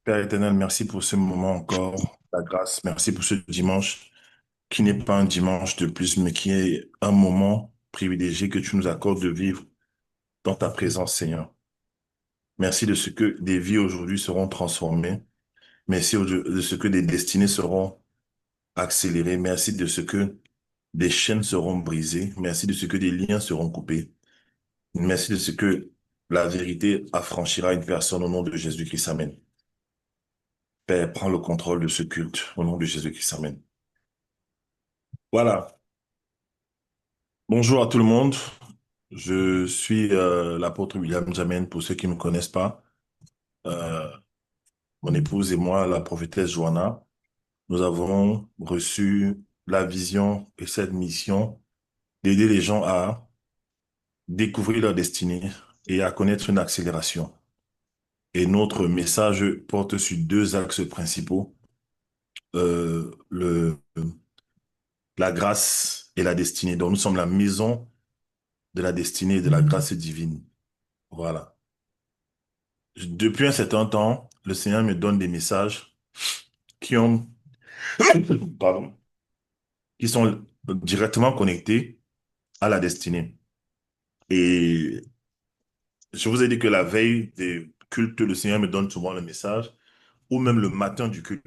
Père éternel, merci pour ce moment encore, la grâce. Merci pour ce dimanche qui n'est pas un dimanche de plus, mais qui est un moment privilégié que tu nous accordes de vivre dans ta présence, Seigneur. Merci de ce que des vies aujourd'hui seront transformées. Merci de ce que des destinées seront accélérées. Merci de ce que des chaînes seront brisées. Merci de ce que des liens seront coupés. Merci de ce que la vérité affranchira une personne au nom de Jésus-Christ. Amen. Père, prends le contrôle de ce culte au nom de Jésus-Christ. Amen. Voilà. Bonjour à tout le monde. Je suis l'apôtre William Jamen, pour ceux qui ne me connaissent pas. Euh, Mon épouse et moi, la prophétesse Joanna, nous avons reçu la vision et cette mission d'aider les gens à découvrir leur destinée et à connaître une accélération. Et notre message porte sur deux axes principaux, la grâce et la destinée. Donc nous sommes la maison de la destinée et de la grâce divine. Voilà. Depuis un certain temps, le Seigneur me donne des messages qui ont, pardon, qui sont directement connectés à la destinée. Et je vous ai dit que la veille des cultes, le Seigneur me donne souvent le message, ou même le matin du culte.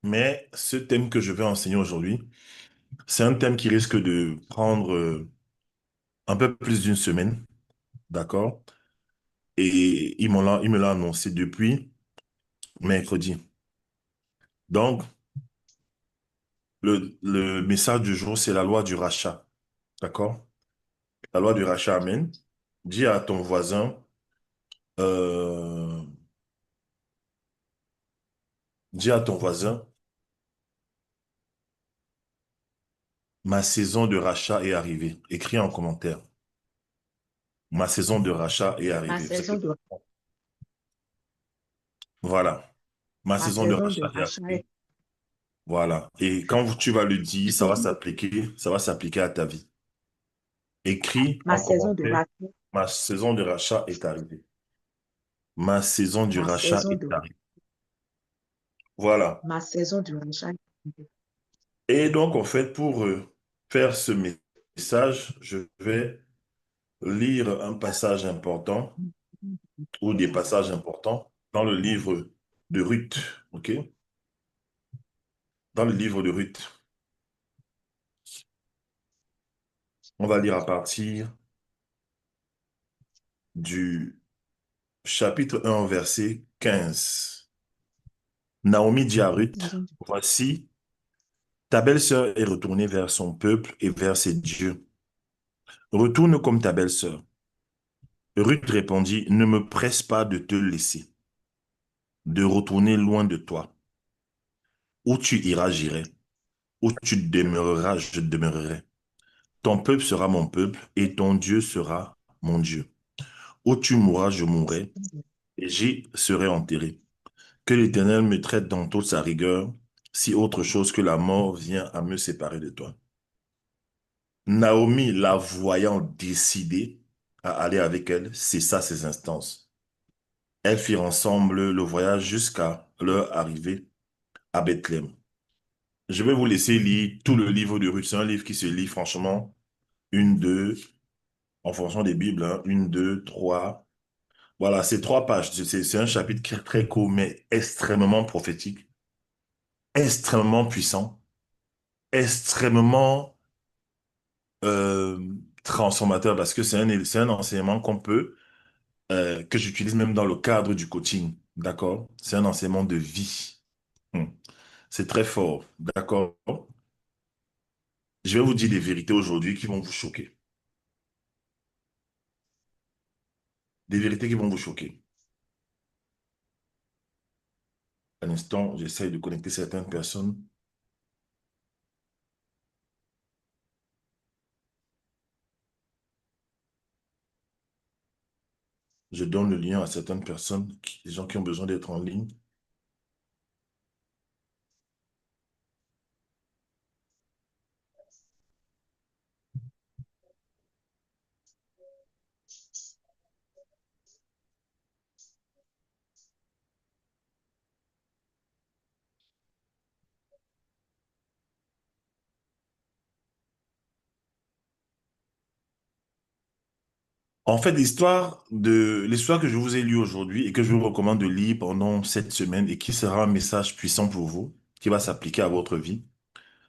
Mais ce thème que je vais enseigner aujourd'hui, c'est un thème qui risque de prendre un peu plus d'une semaine, d'accord? Et il me l'a annoncé depuis mercredi. Donc, le message du jour, c'est la loi du rachat. D'accord? La loi du rachat, amen. Dis à ton voisin, euh, dis à ton voisin, ma saison de rachat est arrivée. Écris en commentaire. Ma saison de rachat est Ma arrivée. saison de, Voilà. Ma ma saison de saison de rachat est rachat est arrivée. Voilà. Et quand tu vas le dire, finie. ça va s'appliquer à ta vie. Écris Ma en saison de commentaire, rachat, ma saison de rachat est arrivée. Ma saison du ma rachat saison est de, arrivée. Voilà. ma saison de rachat est finie. Et donc, en fait, pour faire ce message, je vais lire un passage important ou des passages importants dans le livre de Ruth, ok? Dans le livre de Ruth, on va lire à partir du chapitre 1, verset 15. Naomi dit à Ruth, Saison de- voici, ta belle-sœur est retournée vers son peuple et vers ses dieux. Retourne comme ta belle-sœur. Ruth répondit, ne me presse pas de te laisser, de retourner loin de toi. Où tu iras, j'irai. Où tu demeureras, je demeurerai. Ton peuple sera mon peuple et ton Dieu sera mon Dieu. Où tu mourras, je mourrai et j'y serai enterré. Que l'Éternel me traite dans toute sa rigueur, si autre chose que la mort vient à me séparer de toi. Naomi, la voyant décidée à aller avec elle, cessa ses instances. Elles firent ensemble le voyage jusqu'à leur arrivée à Bethléem. Je vais vous laisser lire tout le livre de Ruth. C'est un livre qui se lit franchement, une, deux, en fonction des Bibles, hein, une, deux, trois. Voilà, c'est trois pages. C'est un chapitre très court, mais extrêmement prophétique, extrêmement puissant, extrêmement transformateur, parce que c'est un enseignement qu'on peut, que j'utilise même dans le cadre du coaching. D'accord? C'est un enseignement de vie. Hmm. C'est très fort. D'accord? Je vais vous dire des vérités aujourd'hui qui vont vous choquer. Des vérités qui vont vous choquer. Un instant, j'essaye de connecter certaines personnes. Je donne le lien à certaines personnes, des gens qui ont besoin d'être en ligne. En fait, l'histoire que je vous ai lue aujourd'hui et que je vous recommande de lire pendant cette semaine et qui sera un message puissant pour vous, qui va s'appliquer à votre vie,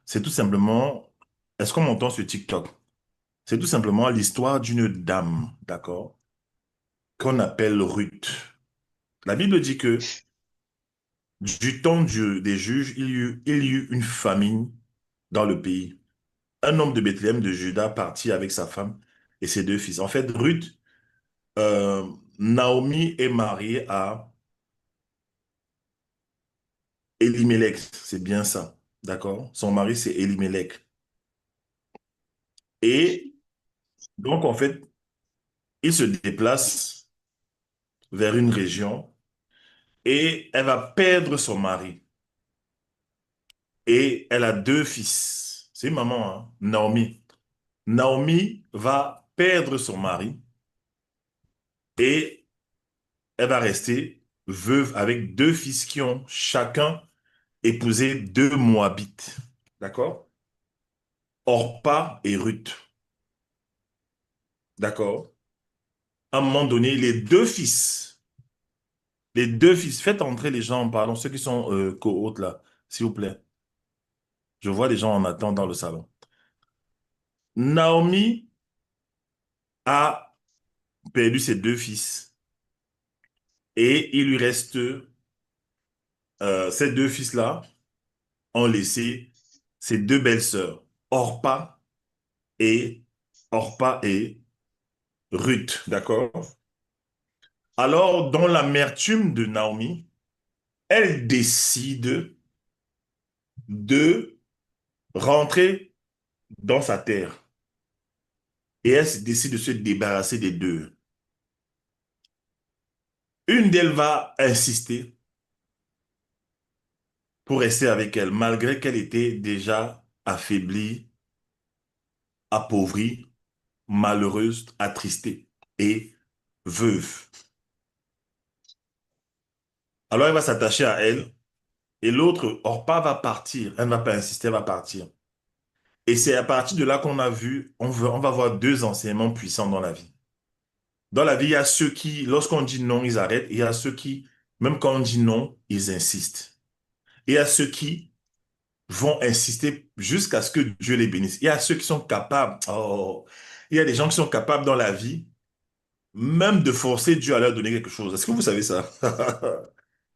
c'est tout simplement, est-ce qu'on m'entend sur TikTok? C'est tout simplement l'histoire d'une dame, d'accord, qu'on appelle Ruth. La Bible dit que du temps des juges, il y eut une famine dans le pays. Un homme de Bethléem de Juda partit avec sa femme et ses deux fils. En fait, Ruth, euh, Naomi est mariée à Elimelech, c'est bien ça, d'accord? Son mari, c'est Elimelech. Et donc, en fait, il se déplace vers une région et elle va perdre son mari. Et elle a deux fils. C'est une maman, hein, Naomi. Naomi va perdre son mari et elle va rester veuve avec deux fils qui ont chacun épousé deux Moabites. D'accord? Orpa et Ruth. D'accord? À un moment donné, les deux fils, faites entrer les gens, pardon, ceux qui sont co-hôtes là, s'il vous plaît. Je vois des gens en attente dans le salon. Naomi a perdu ses deux fils et il lui reste ces deux fils-là ont laissé ses deux belles-sœurs, Orpa et Orpa et Ruth, d'accord? Alors, dans l'amertume de Naomi, elle décide de rentrer dans sa terre et elle décide de se débarrasser des deux. Une d'elles va insister pour rester avec elle, malgré qu'elle était déjà affaiblie, appauvrie, malheureuse, attristée et veuve. Alors elle va s'attacher à elle et l'autre, Orpa, va partir. Elle ne va pas insister, elle va partir. Et c'est à partir de là qu'on a vu, on va voir deux enseignements puissants dans la vie. Dans la vie, il y a ceux qui, lorsqu'on dit non, ils arrêtent. Et il y a ceux qui, même quand on dit non, ils insistent. Et il y a ceux qui vont insister jusqu'à ce que Dieu les bénisse. Il y a ceux qui sont capables, oh, il y a des gens qui sont capables dans la vie, même de forcer Dieu à leur donner quelque chose. Est-ce que vous savez ça?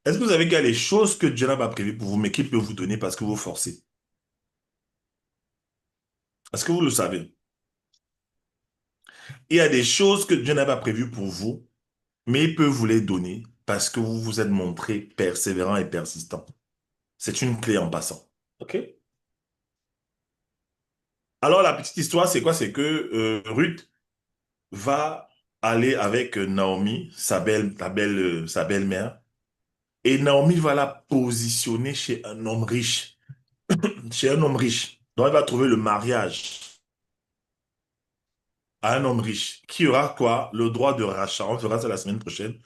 Est-ce que vous savez qu'il y a des choses que Dieu n'a pas prévues pour vous, mais qu'il peut vous donner parce que vous forcez? Est-ce que vous le savez? Il y a des choses que Dieu n'a pas prévues pour vous, mais il peut vous les donner parce que vous vous êtes montré persévérant et persistant. C'est une clé en passant. OK? Alors, la petite histoire, c'est quoi? C'est que Ruth va aller avec Naomi, sa belle-mère, et Naomi va la positionner chez un homme riche. Chez un homme riche. Donc, elle va trouver le mariage à un homme riche qui aura quoi? Le droit de rachat. On fera ça la semaine prochaine.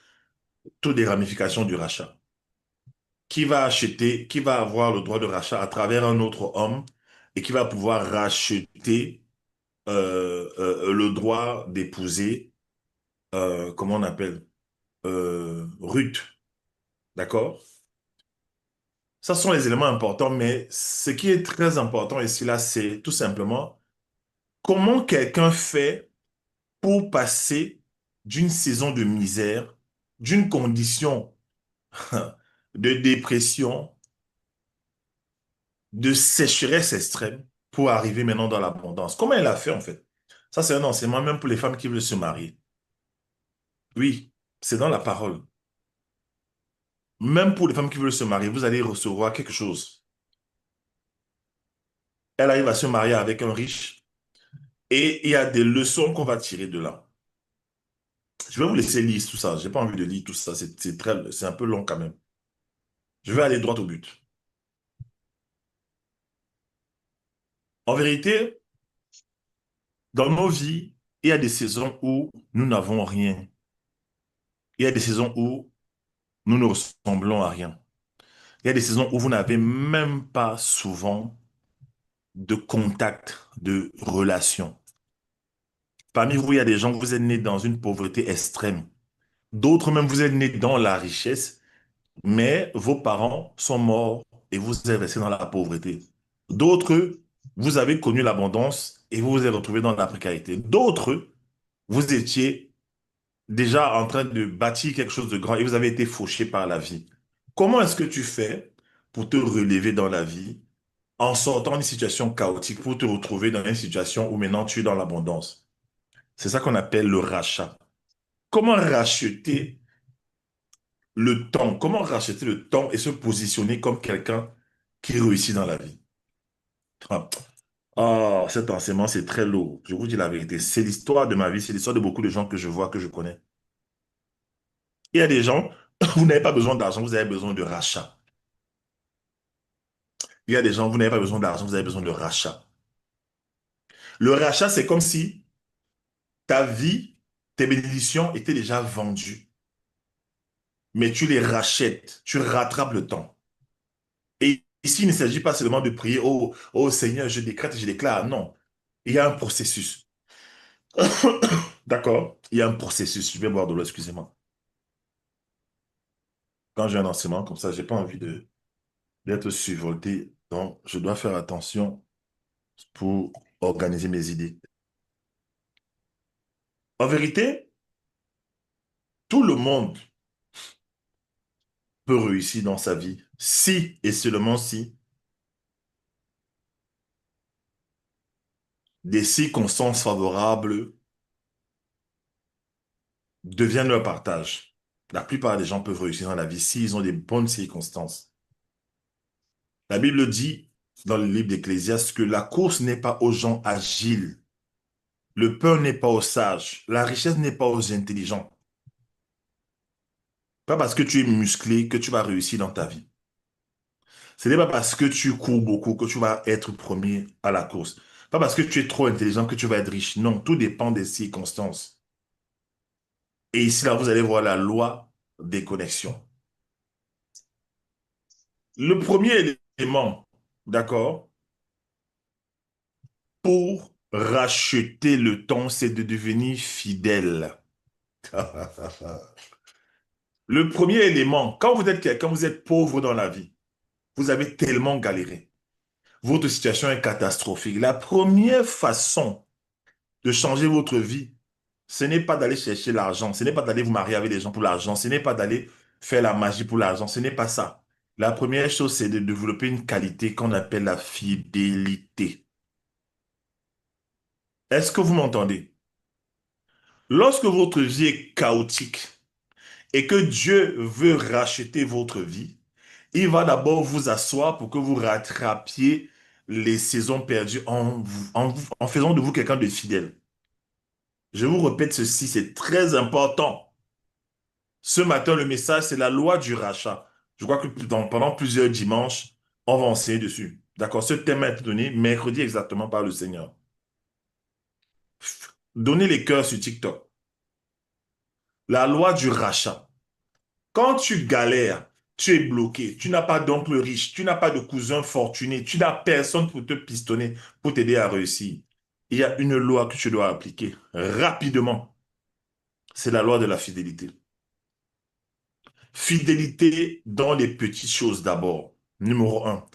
Toutes les ramifications du rachat. Qui va acheter, qui va avoir le droit de rachat à travers un autre homme et qui va pouvoir racheter le droit d'épouser, comment on appelle, Ruth. D'accord? Ça sont les éléments importants, mais ce qui est très important ici, là, c'est tout simplement comment quelqu'un fait pour passer d'une saison de misère, d'une condition de dépression, de sécheresse extrême, pour arriver maintenant dans l'abondance. Comment elle a fait, en fait? Ça, c'est un enseignement même pour les femmes qui veulent se marier. Oui, c'est dans la parole. Même pour les femmes qui veulent se marier, vous allez recevoir quelque chose. Elle arrive à se marier avec un riche et il y a des leçons qu'on va tirer de là. Je vais vous laisser lire tout ça. J'ai pas envie de lire tout ça. C'est un peu long quand même. Je vais aller droit au but. En vérité, dans nos vies, il y a des saisons où nous n'avons rien. Il y a des saisons où nous ne ressemblons à rien. Il y a des saisons où vous n'avez même pas souvent de contact, de relation. Parmi vous, il y a des gens, vous êtes nés dans une pauvreté extrême. D'autres même, vous êtes nés dans la richesse, mais vos parents sont morts et vous êtes restés dans la pauvreté. D'autres, vous avez connu l'abondance et vous vous êtes retrouvés dans la précarité. D'autres, vous étiez déjà en train de bâtir quelque chose de grand et vous avez été fauché par la vie. Comment est-ce que tu fais pour te relever dans la vie en sortant d'une situation chaotique pour te retrouver dans une situation où maintenant tu es dans l'abondance? C'est ça qu'on appelle le rachat. Comment racheter le temps? Comment racheter le temps et se positionner comme quelqu'un qui réussit dans la vie? Ah, cet enseignement, c'est très lourd. Je vous dis la vérité. C'est l'histoire de ma vie, c'est l'histoire de beaucoup de gens que je vois, que je connais. Il y a des gens, vous n'avez pas besoin d'argent, vous avez besoin de rachat. Il y a des gens, vous n'avez pas besoin d'argent, vous avez besoin de rachat. Le rachat, c'est comme si ta vie, tes bénédictions étaient déjà vendues, mais tu les rachètes, tu rattrapes le temps. Et ici, il ne s'agit pas seulement de prier, oh, oh Seigneur, je décrète et je déclare. Non, il y a un processus. D'accord? Il y a un processus. Je vais boire de l'eau, excusez-moi. Quand j'ai un enseignement comme ça, j'ai pas envie d'être survolté. Donc, je dois faire attention pour organiser mes idées. En vérité, tout le monde peut réussir dans sa vie si et seulement si des circonstances favorables deviennent leur partage. La plupart des gens peuvent réussir dans la vie s'ils ont des bonnes circonstances. La Bible dit dans le livre d'Ecclésiaste que la course n'est pas aux gens agiles, le peur n'est pas aux sages, la richesse n'est pas aux intelligents. Pas parce que tu es musclé que tu vas réussir dans ta vie. Ce n'est pas parce que tu cours beaucoup que tu vas être premier à la course. Pas parce que tu es trop intelligent que tu vas être riche. Non, tout dépend des circonstances. Et ici, là, vous allez voir la loi des connexions. Le premier élément, d'accord, pour racheter le temps, c'est de devenir fidèle. Le premier élément, quand vous êtes quelqu'un, vous êtes pauvre dans la vie, vous avez tellement galéré, votre situation est catastrophique. La première façon de changer votre vie, ce n'est pas d'aller chercher l'argent, ce n'est pas d'aller vous marier avec des gens pour l'argent, ce n'est pas d'aller faire la magie pour l'argent, ce n'est pas ça. La première chose, c'est de développer une qualité qu'on appelle la fidélité. Est-ce que vous m'entendez? Lorsque votre vie est chaotique et que Dieu veut racheter votre vie, il va d'abord vous asseoir pour que vous rattrapiez les saisons perdues en faisant de vous quelqu'un de fidèle. Je vous répète ceci, c'est très important. Ce matin, le message, c'est la loi du rachat. Je crois que pendant plusieurs dimanches, on va enseigner dessus. D'accord? Ce thème a été donné mercredi exactement par le Seigneur. Donnez les cœurs sur TikTok. La loi du rachat. Quand tu galères, tu es bloqué, tu n'as pas d'oncle riche, tu n'as pas de cousin fortuné, tu n'as personne pour te pistonner, pour t'aider à réussir. Il y a une loi que tu dois appliquer rapidement. C'est la loi de la fidélité. Fidélité dans les petites choses d'abord. Numéro un.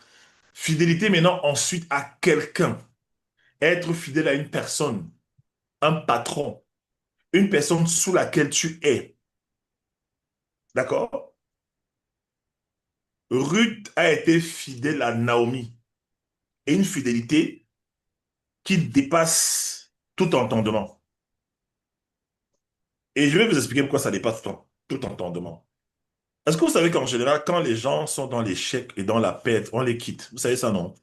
Fidélité maintenant ensuite à quelqu'un. Être fidèle à une personne, un patron, une personne sous laquelle tu es. D'accord? Ruth a été fidèle à Naomi. Et une fidélité qui dépasse tout entendement. Et je vais vous expliquer pourquoi ça dépasse tout entendement. Est-ce que vous savez qu'en général, quand les gens sont dans l'échec et dans la perte, on les quitte? Vous savez ça, non?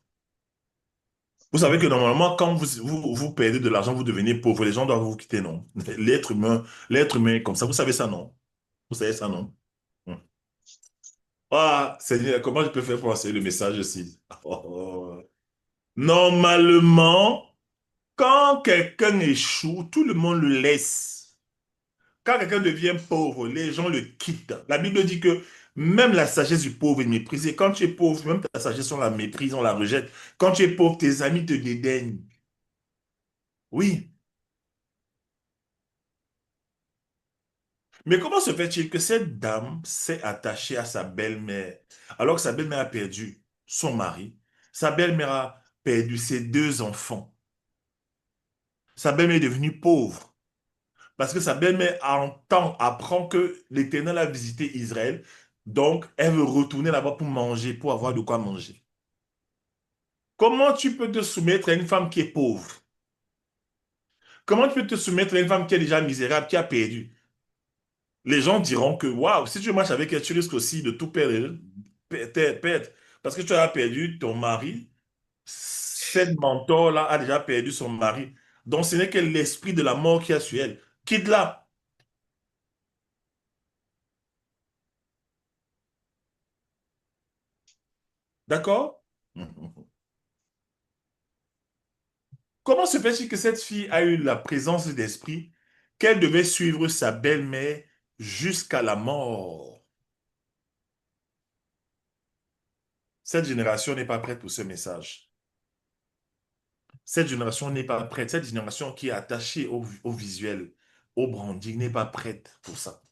Vous savez que normalement, quand vous perdez de l'argent, vous devenez pauvre, les gens doivent vous quitter, non? L'être humain est comme ça. Vous savez ça, non? Vous savez ça, non? Hmm. Ah, Seigneur, comment je peux faire pour enseigner le message ici? Oh. Normalement, quand quelqu'un échoue, tout le monde le laisse. Quand quelqu'un devient pauvre, les gens le quittent. La Bible dit que même la sagesse du pauvre est méprisée. Quand tu es pauvre, même ta sagesse, on la méprise, on la rejette. Quand tu es pauvre, tes amis te dédaignent. Oui, Mais comment se fait-il que cette dame s'est attachée à sa belle-mère alors que sa belle-mère a perdu son mari, sa belle-mère a perdu ses deux enfants, sa belle-mère est devenue pauvre parce que sa belle-mère apprend que l'Éternel a visité Israël, donc elle veut retourner là-bas pour manger, pour avoir de quoi manger. Comment tu peux te soumettre à une femme qui est pauvre? Comment tu peux te soumettre à une femme qui est déjà misérable, qui a perdu? Les gens diront que, waouh, si tu marches avec elle, tu risques aussi de tout perdre, perdre. Parce que tu as perdu ton mari, cette mentor-là a déjà perdu son mari. Donc ce n'est que l'esprit de la mort qui a sur elle. Quitte-la, d'accord? Comment se fait-il que cette fille a eu la présence d'esprit qu'elle devait suivre sa belle-mère jusqu'à la mort? Cette génération n'est pas prête pour ce message. Cette génération n'est pas prête. Cette génération qui est attachée au visuel, au branding, n'est pas prête pour ça.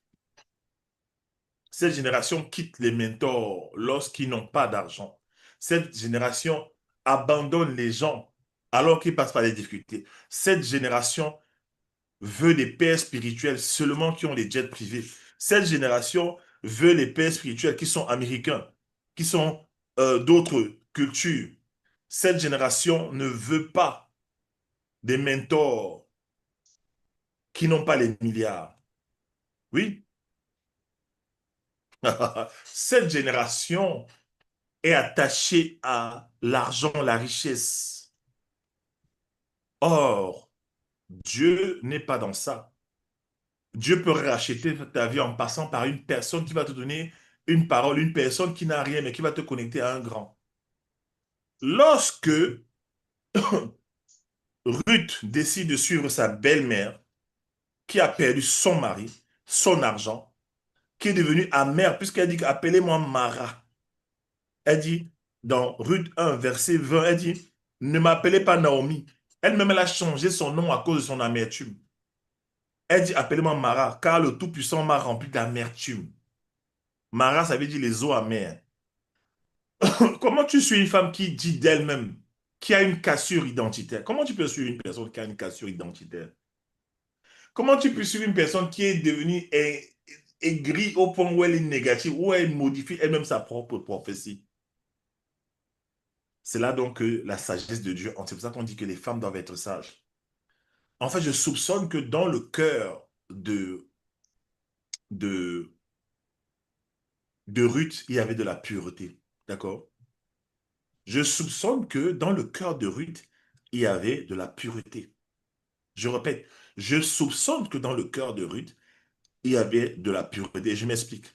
Cette génération quitte les mentors lorsqu'ils n'ont pas d'argent. Cette génération abandonne les gens alors qu'ils passent par des difficultés. Cette génération veut des pères spirituels seulement qui ont des jets privés. Cette génération veut les pères spirituels qui sont américains, qui sont d'autres cultures. Cette génération ne veut pas des mentors qui n'ont pas les milliards. Oui, cette génération est attachée à l'argent, la richesse. Or, Dieu n'est pas dans ça. Dieu peut racheter ta vie en passant par une personne qui va te donner une parole, une personne qui n'a rien, mais qui va te connecter à un grand. Lorsque Ruth décide de suivre sa belle-mère, qui a perdu son mari, son argent, qui est devenue amère, puisqu'elle dit appelez-moi Mara. Elle dit, dans Ruth 1, verset 20, elle dit, ne m'appelez pas Naomi. Elle-même, elle a changé son nom à cause de son amertume. Elle dit, appelez-moi Mara, car le Tout-Puissant m'a rempli d'amertume. Mara, ça veut dire les eaux amères. Comment tu suis une femme qui dit d'elle-même, qui a une cassure identitaire? Comment tu peux suivre une personne qui a une cassure identitaire? Comment tu peux suivre une personne qui est devenue aigrie au point où elle est négative, où elle modifie elle-même sa propre prophétie? C'est là donc que la sagesse de Dieu, c'est pour ça qu'on dit que les femmes doivent être sages. En fait, je soupçonne que dans le cœur de, de Ruth, il y avait de la pureté. D'accord? Je soupçonne que dans le cœur de Ruth, il y avait de la pureté. Je répète, je soupçonne que dans le cœur de Ruth, il y avait de la pureté. Je m'explique.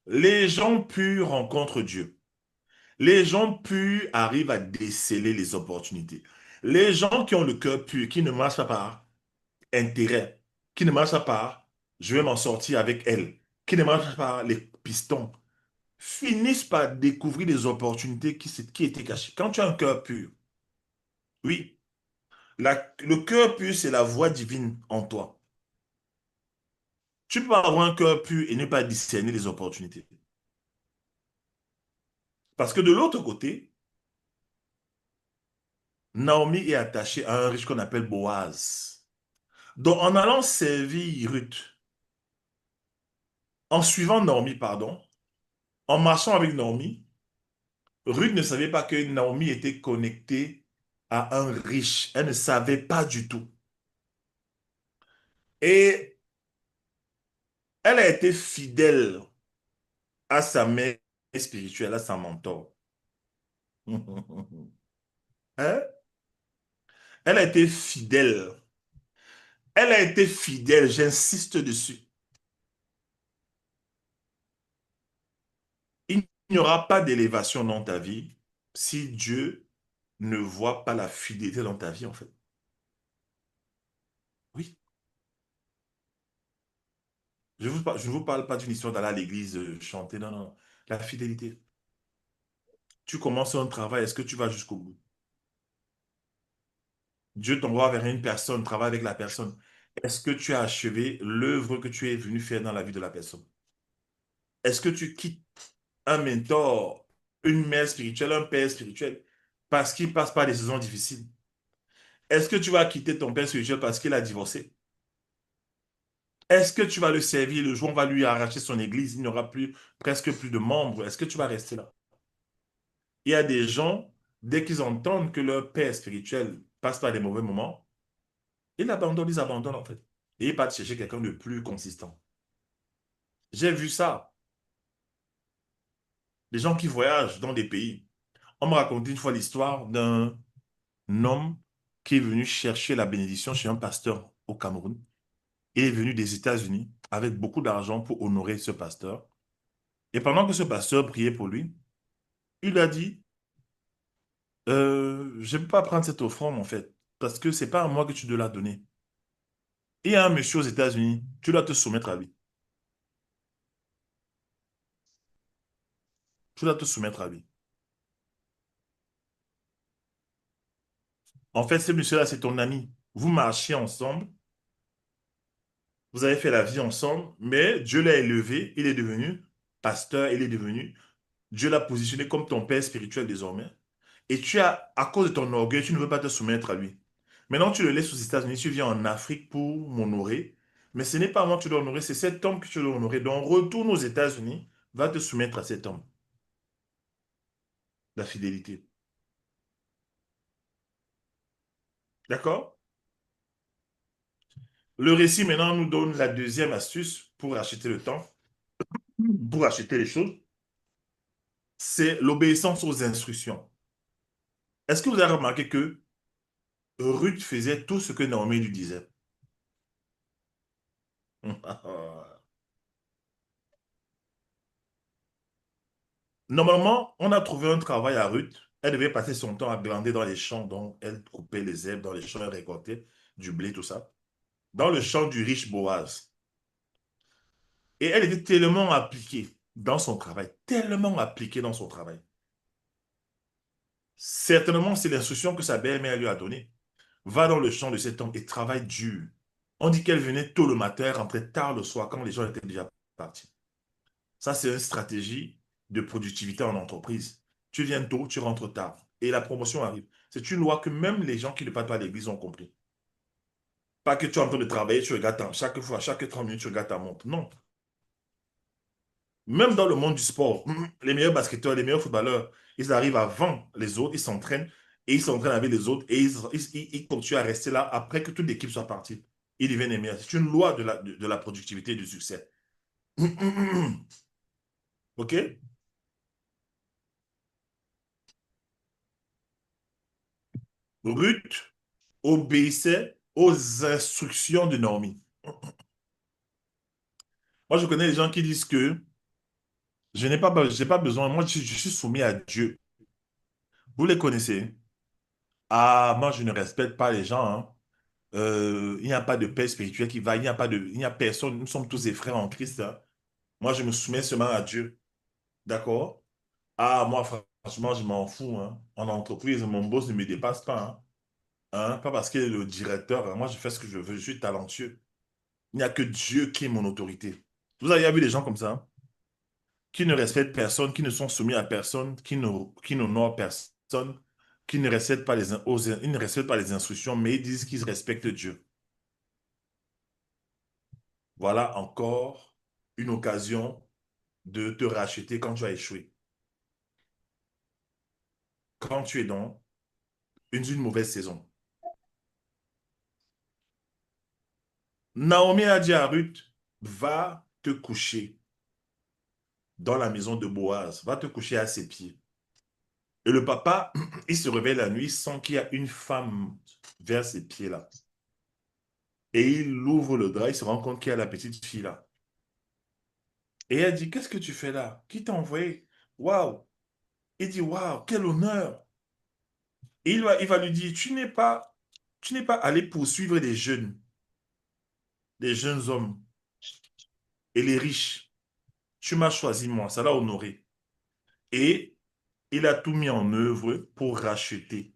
Les gens purs rencontrent Dieu. Les gens purs arrivent à déceler les opportunités. Les gens qui ont le cœur pur, qui ne marchent pas par intérêt, qui ne marchent pas par je vais m'en sortir avec elle, qui ne marchent pas par les pistons, finissent par découvrir des opportunités qui étaient cachées. Quand tu as un cœur pur, oui, le cœur pur, c'est la voix divine en toi. Tu peux avoir un cœur pur et ne pas discerner les opportunités. Parce que de l'autre côté, Naomi est attachée à un riche qu'on appelle Boaz. Donc, en allant servir Ruth, en suivant Naomi, pardon, en marchant avec Naomi, Ruth ne savait pas que Naomi était connectée à un riche. Elle ne savait pas du tout. Et elle a été fidèle à sa mère spirituelle, à sa mentor. Hein? Elle a été fidèle. Elle a été fidèle, j'insiste dessus. Il n'y aura pas d'élévation dans ta vie si Dieu ne voit pas la fidélité dans ta vie, en fait. Oui. Je ne vous parle pas d'une histoire d'aller à l'église chanter, non, non. La fidélité. Tu commences un travail, est-ce que tu vas jusqu'au bout? Dieu t'envoie vers une personne, travaille avec la personne. Est-ce que tu as achevé l'œuvre que tu es venu faire dans la vie de la personne? Est-ce que tu quittes un mentor, une mère spirituelle, un père spirituel, parce qu'il passe par des saisons difficiles? Est-ce que tu vas quitter ton père spirituel parce qu'il a divorcé? Est-ce que tu vas le servir le jour où on va lui arracher son église, il n'y aura plus, presque plus de membres? Est-ce que tu vas rester là? Il y a des gens, dès qu'ils entendent que leur père spirituel passe par des mauvais moments, ils abandonnent en fait. Et ils partent chercher quelqu'un de plus consistant. J'ai vu ça. Des gens qui voyagent dans des pays. On me racontait une fois l'histoire d'un homme qui est venu chercher la bénédiction chez un pasteur au Cameroun. Il est venu des États-Unis avec beaucoup d'argent pour honorer ce pasteur. Et pendant que ce pasteur priait pour lui, il a dit, je ne peux pas prendre cette offrande en fait, parce que c'est pas à moi que tu dois la donner. Il y a un monsieur aux États-Unis, tu dois te soumettre à lui. Tu dois te soumettre à lui. En fait, ce monsieur-là, c'est ton ami. Vous marchiez ensemble, vous avez fait la vie ensemble, mais Dieu l'a élevé, il est devenu pasteur, il est devenu, Dieu l'a positionné comme ton père spirituel désormais. Et tu as, à cause de ton orgueil, tu ne veux pas te soumettre à lui. Maintenant, tu le laisses aux États-Unis, tu viens en Afrique pour m'honorer. Mais ce n'est pas moi que tu dois honorer, c'est cet homme que tu dois honorer. Donc, retourne aux États-Unis, va te soumettre à cet homme. La fidélité. D'accord? Le récit maintenant nous donne la deuxième astuce pour acheter le temps, pour acheter les choses. C'est l'obéissance aux instructions. Est-ce que vous avez remarqué que Ruth faisait tout ce que Naomi lui disait? Normalement, on a trouvé un travail à Ruth. Elle devait passer son temps à glander dans les champs, donc elle coupait les herbes dans les champs, elle récoltait du blé, tout ça. Dans le champ du riche Boaz. Et elle était tellement appliquée dans son travail, tellement appliquée dans son travail. Certainement, c'est l'instruction que sa belle-mère lui a donnée. Va dans le champ de cet homme et travaille dur. On dit qu'elle venait tôt le matin, rentrait tard le soir quand les gens étaient déjà partis. Ça, c'est une stratégie de productivité en entreprise. Tu viens tôt, tu rentres tard. Et la promotion arrive. C'est une loi que même les gens qui ne partent pas à l'église ont compris. Pas que tu es en train de travailler, tu regardes chaque fois, chaque 30 minutes, tu regardes ta montre. Non. Même dans le monde du sport, les meilleurs basketteurs, les meilleurs footballeurs, ils arrivent avant les autres, ils s'entraînent et ils s'entraînent avec les autres et ils continuent à rester là après que toute l'équipe soit partie. Ils deviennent les meilleurs. C'est une loi de la productivité et du succès. OK? Ruth obéissait aux instructions de Naomi. Moi, je connais des gens qui disent que j'ai pas besoin, moi, je suis soumis à Dieu. Vous les connaissez? Ah, moi, je ne respecte pas les gens, hein. Il n'y a pas de paix spirituelle qui va, il n'y a personne, nous sommes tous des frères en Christ, hein. Moi, je me soumets seulement à Dieu. D'accord? Ah, moi, franchement, je m'en fous, hein. En entreprise, mon boss ne me dépasse pas, hein. Pas parce qu'il est le directeur, hein. Moi, je fais ce que je veux, je suis talentueux. Il n'y a que Dieu qui est mon autorité. Vous avez vu des gens comme ça, hein, qui ne respectent personne, qui ne sont soumis à personne, qui n'honorent personne, qui ne respectent pas ils ne respectent pas les instructions, mais ils disent qu'ils respectent Dieu. Voilà encore une occasion de te racheter quand tu as échoué. Quand tu es dans une mauvaise saison. Naomi a dit à Ruth, va te coucher dans la maison de Boaz, va te coucher à ses pieds. Et le papa, il se réveille la nuit sans qu'il y ait une femme vers ses pieds là. Et il ouvre le drap, il se rend compte qu'il y a la petite fille là. Et elle dit, qu'est-ce que tu fais là? Qui t'a envoyé? Waouh! Il dit, waouh, quel honneur! Et il va lui dire, tu n'es pas allé poursuivre des jeunes hommes et les riches. Tu m'as choisi moi, ça l'a honoré. Et il a tout mis en œuvre pour racheter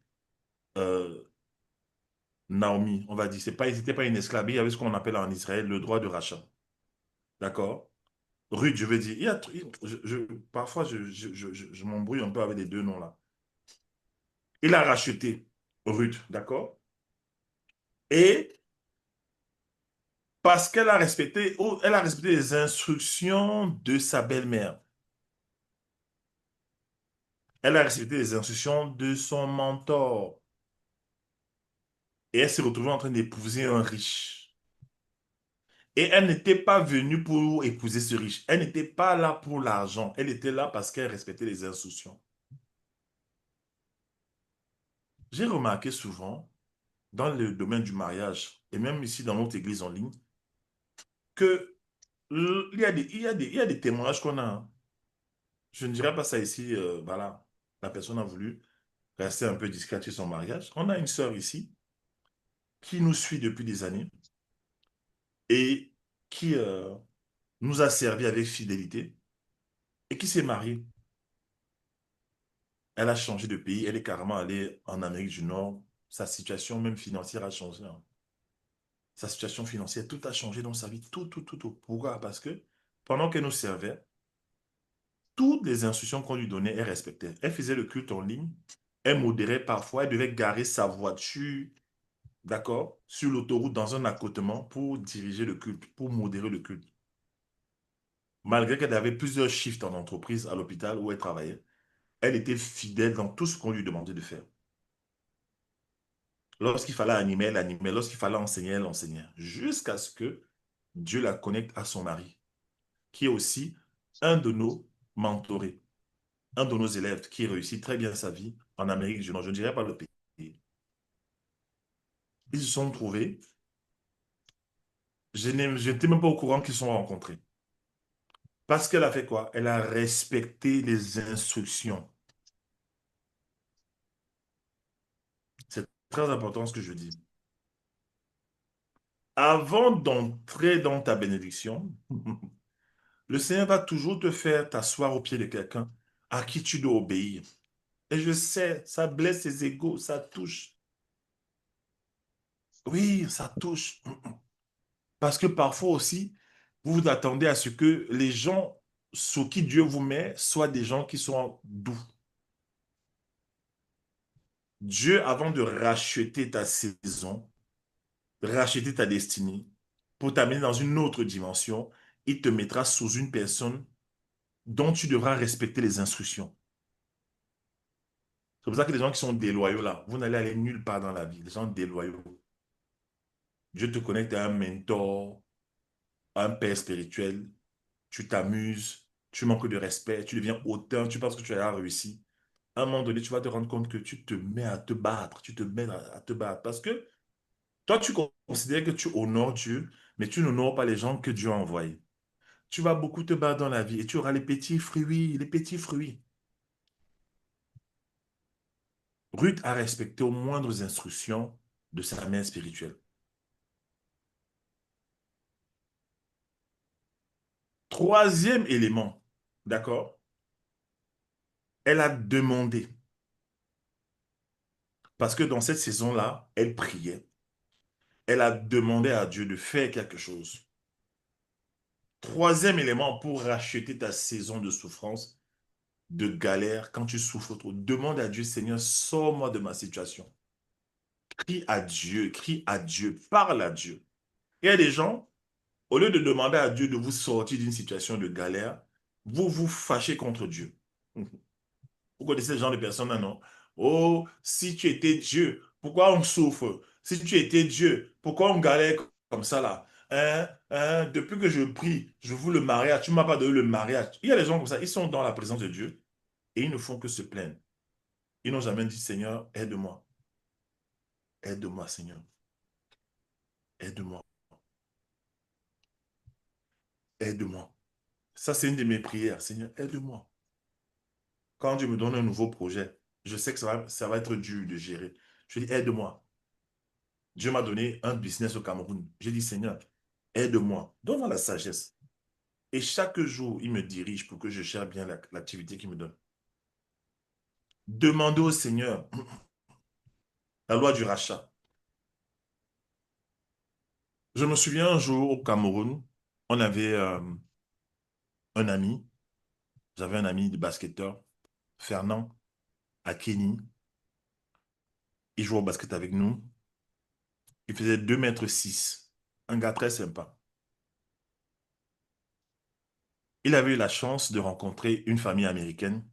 Naomi, on va dire. C'était pas une esclave. Il y avait ce qu'on appelle en Israël le droit de rachat. D'accord? Ruth, je veux dire. Parfois, je m'embrouille un peu avec les deux noms là. Il a racheté Ruth, d'accord? Et parce elle a respecté les instructions de sa belle-mère. Elle a respecté les instructions de son mentor. Et elle s'est retrouvée en train d'épouser un riche. Et elle n'était pas venue pour épouser ce riche. Elle n'était pas là pour l'argent. Elle était là parce qu'elle respectait les instructions. J'ai remarqué souvent, dans le domaine du mariage, et même ici dans notre église en ligne, que il y a des témoignages qu'on a, hein. Je ne dirais pas ça ici, voilà. La personne a voulu rester un peu discrète sur son mariage. On a une sœur ici qui nous suit depuis des années et qui nous a servi avec fidélité et qui s'est mariée. Elle a changé de pays, elle est carrément allée en Amérique du Nord. Sa situation même financière a changé, hein. Sa situation financière, tout a changé dans sa vie. Tout, tout, tout, tout. Pourquoi? Parce que pendant qu'elle nous servait, toutes les instructions qu'on lui donnait, elle respectait. Elle faisait le culte en ligne. Elle modérait parfois. Elle devait garer sa voiture, d'accord, sur l'autoroute dans un accotement pour diriger le culte, pour modérer le culte. Malgré qu'elle avait plusieurs shifts en entreprise à l'hôpital où elle travaillait, elle était fidèle dans tout ce qu'on lui demandait de faire. Lorsqu'il fallait animer, elle animait. Lorsqu'il fallait enseigner, elle enseignait. Jusqu'à ce que Dieu la connecte à son mari, qui est aussi un de nos mentorés, un de nos élèves qui réussit très bien sa vie en Amérique du Nord. Je ne dirais pas le pays. Ils se sont trouvés. Je n'étais même pas au courant qu'ils se sont rencontrés. Parce qu'elle a fait quoi? Elle a respecté les instructions. C'est très important ce que je dis. Avant d'entrer dans ta bénédiction, le Seigneur va toujours te faire t'asseoir au pied de quelqu'un à qui tu dois obéir. Et je sais, ça blesse ses égos, ça touche. Oui, ça touche. Parce que parfois aussi, vous vous attendez à ce que les gens sur qui Dieu vous met soient des gens qui sont doux. Dieu, avant de racheter ta saison, racheter ta destinée, pour t'amener dans une autre dimension, il te mettra sous une personne dont tu devras respecter les instructions. C'est pour ça que les gens qui sont déloyaux là, vous n'allez aller nulle part dans la vie. Les gens déloyaux. Dieu te connecte à un mentor, à un père spirituel, tu t'amuses, tu manques de respect, tu deviens hautain, tu penses que tu as réussi. À un moment donné, tu vas te rendre compte que tu te mets à te battre, tu te mets à te battre. Parce que toi, tu considères que tu honores Dieu, mais tu n'honores pas les gens que Dieu a envoyés. Tu vas beaucoup te battre dans la vie et tu auras les petits fruits, les petits fruits. Ruth a respecté aux moindres instructions de sa mère spirituelle. Troisième élément, d'accord? Elle a demandé. Parce que dans cette saison-là, elle priait. Elle a demandé à Dieu de faire quelque chose. Troisième élément pour racheter ta saison de souffrance, de galère, quand tu souffres trop, demande à Dieu, Seigneur, sors-moi de ma situation. Crie à Dieu, parle à Dieu. Il y a des gens, au lieu de demander à Dieu de vous sortir d'une situation de galère, vous vous fâchez contre Dieu. Vous connaissez ce genre de personnes, là, non? Oh, si tu étais Dieu, pourquoi on souffre? Si tu étais Dieu, pourquoi on galère comme ça, là? Depuis que je prie, je veux le mariage, tu ne m'as pas donné le mariage. Il y a des gens comme ça, ils sont dans la présence de Dieu et ils ne font que se plaindre. Ils n'ont jamais dit, Seigneur, aide-moi. Aide-moi, Seigneur. Aide-moi. Aide-moi. Ça, c'est une de mes prières. Seigneur, aide-moi. Quand Dieu me donne un nouveau projet, je sais que ça va être dur de gérer. Je dis, aide-moi. Dieu m'a donné un business au Cameroun. J'ai dit, Seigneur, aide-moi. Donne-moi la sagesse. Et chaque jour, il me dirige pour que je gère bien l'activité qu'il me donne. Demandez au Seigneur la loi du rachat. Je me souviens un jour au Cameroun, on avait un ami, j'avais un ami de basketteur, Fernand, à Kenny. Il jouait au basket avec nous. Il faisait 2 m 6, un gars très sympa. Il avait eu la chance de rencontrer une famille américaine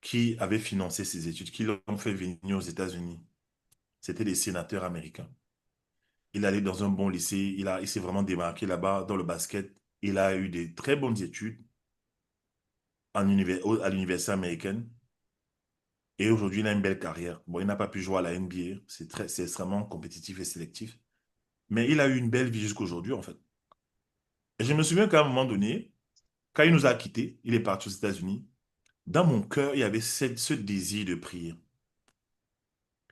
qui avait financé ses études, qui l'ont fait venir aux États-Unis. C'était des sénateurs américains. Il allait dans un bon lycée, il s'est vraiment démarqué là-bas dans le basket. Il a eu des très bonnes études à l'université américaine. Et aujourd'hui, il a une belle carrière. Bon, il n'a pas pu jouer à la NBA. C'est extrêmement compétitif et sélectif. Mais il a eu une belle vie jusqu'aujourd'hui, en fait. Et je me souviens qu'à un moment donné, quand il nous a quittés, il est parti aux États-Unis. Dans mon cœur, il y avait ce désir de prier.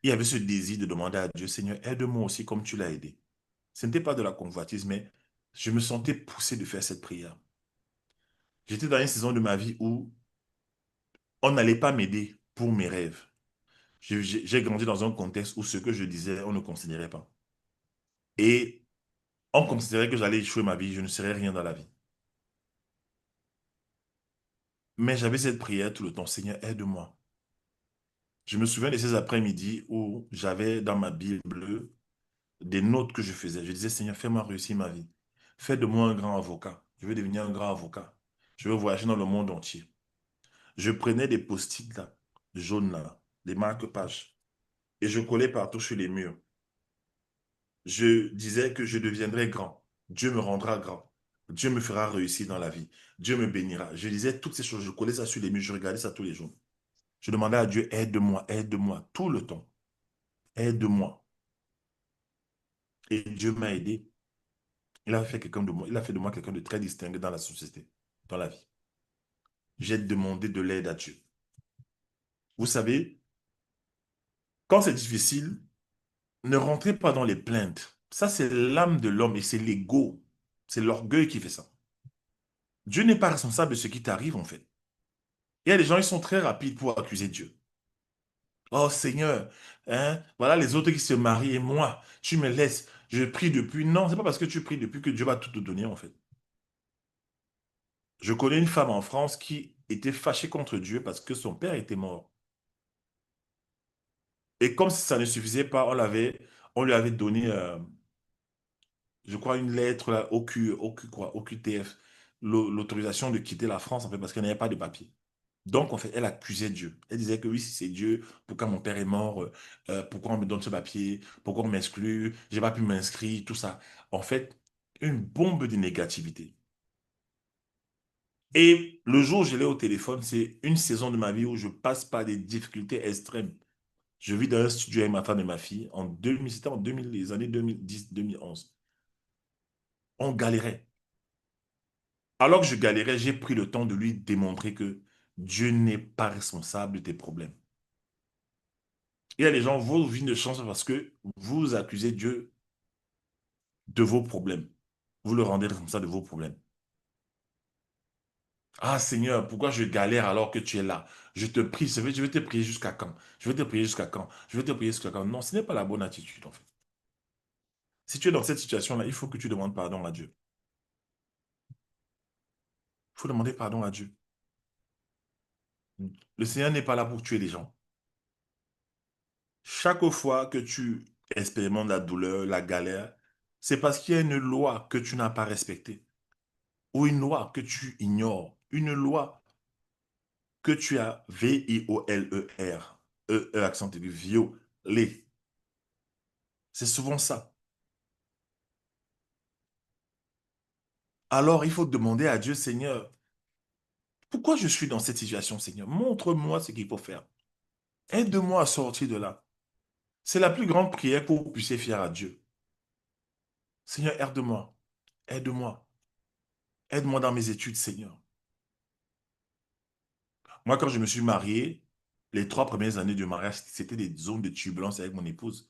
Il y avait ce désir de demander à Dieu, Seigneur, aide-moi aussi comme tu l'as aidé. Ce n'était pas de la convoitise, mais je me sentais poussé de faire cette prière. J'étais dans une saison de ma vie où on n'allait pas m'aider pour mes rêves. J'ai grandi dans un contexte où ce que je disais, on ne considérait pas. Et on considérait que j'allais échouer ma vie, je ne serais rien dans la vie. Mais j'avais cette prière tout le temps, Seigneur, aide-moi. Je me souviens de ces après-midi où j'avais dans ma Bible des notes que je faisais. Je disais, Seigneur, fais-moi réussir ma vie. Fais de moi un grand avocat. Je veux devenir un grand avocat. Je veux voyager dans le monde entier. Je prenais des post-it là, jaunes là, des marque-pages, et je collais partout sur les murs. Je disais que je deviendrai grand. Dieu me rendra grand. Dieu me fera réussir dans la vie. Dieu me bénira. Je disais toutes ces choses. Je collais ça sur les murs. Je regardais ça tous les jours. Je demandais à Dieu, aide-moi, tout le temps. Aide-moi. Et Dieu m'a aidé. Il a fait de moi quelqu'un de très distingué dans la société, dans la vie. J'ai demandé de l'aide à Dieu. Vous savez, quand c'est difficile, ne rentrez pas dans les plaintes. Ça, c'est l'âme de l'homme et c'est l'ego. C'est l'orgueil qui fait ça. Dieu n'est pas responsable de ce qui t'arrive, en fait. Il y a des gens, ils sont très rapides pour accuser Dieu. Oh Seigneur, hein, voilà les autres qui se marient et moi, tu me laisses. Je prie depuis. Non, c'est pas parce que tu pries depuis que Dieu va tout te donner, en fait. Je connais une femme en France qui était fâchée contre Dieu parce que son père était mort. Et comme si ça ne suffisait pas, on lui avait donné, je crois, une lettre là, au QTF, l'autorisation de quitter la France, en fait, parce qu'elle n'avait pas de papier. Donc, en fait, elle accusait Dieu. Elle disait que oui, si c'est Dieu, pourquoi mon père est mort, pourquoi on me donne ce papier, pourquoi on m'exclut, j'ai pas pu m'inscrire, tout ça. En fait, une bombe de négativité. Et le jour où je l'ai au téléphone, c'est une saison de ma vie où je passe par des difficultés extrêmes. Je vis dans un studio avec ma femme et ma fille en 2000, c'était en 2000, les années 2010-2011. On galérait. Alors que je galérais, j'ai pris le temps de lui démontrer que Dieu n'est pas responsable de tes problèmes. Il y a des gens, vos vies ne changent pas parce que vous accusez Dieu de vos problèmes. Vous le rendez responsable de vos problèmes. Ah Seigneur, pourquoi je galère alors que tu es là? Je te prie, je vais te prier jusqu'à quand? Je vais te prier jusqu'à quand? Je vais te prier jusqu'à quand? Non, ce n'est pas la bonne attitude en fait. Si tu es dans cette situation-là, il faut que tu demandes pardon à Dieu. Il faut demander pardon à Dieu. Le Seigneur n'est pas là pour tuer les gens. Chaque fois que tu expérimentes la douleur, la galère, c'est parce qu'il y a une loi que tu n'as pas respectée ou une loi que tu ignores, une loi que tu as V-I-O-L-E-R, E accent aigu, violée. C'est souvent ça. Alors il faut demander à Dieu, Seigneur, pourquoi je suis dans cette situation, Seigneur? Montre-moi ce qu'il faut faire. Aide-moi à sortir de là. C'est la plus grande prière que vous puissiez faire à Dieu. Seigneur, aide-moi. Aide-moi. Aide-moi dans mes études, Seigneur. Moi, quand je me suis marié, les 3 premières années de mariage, c'était des zones de turbulence avec mon épouse.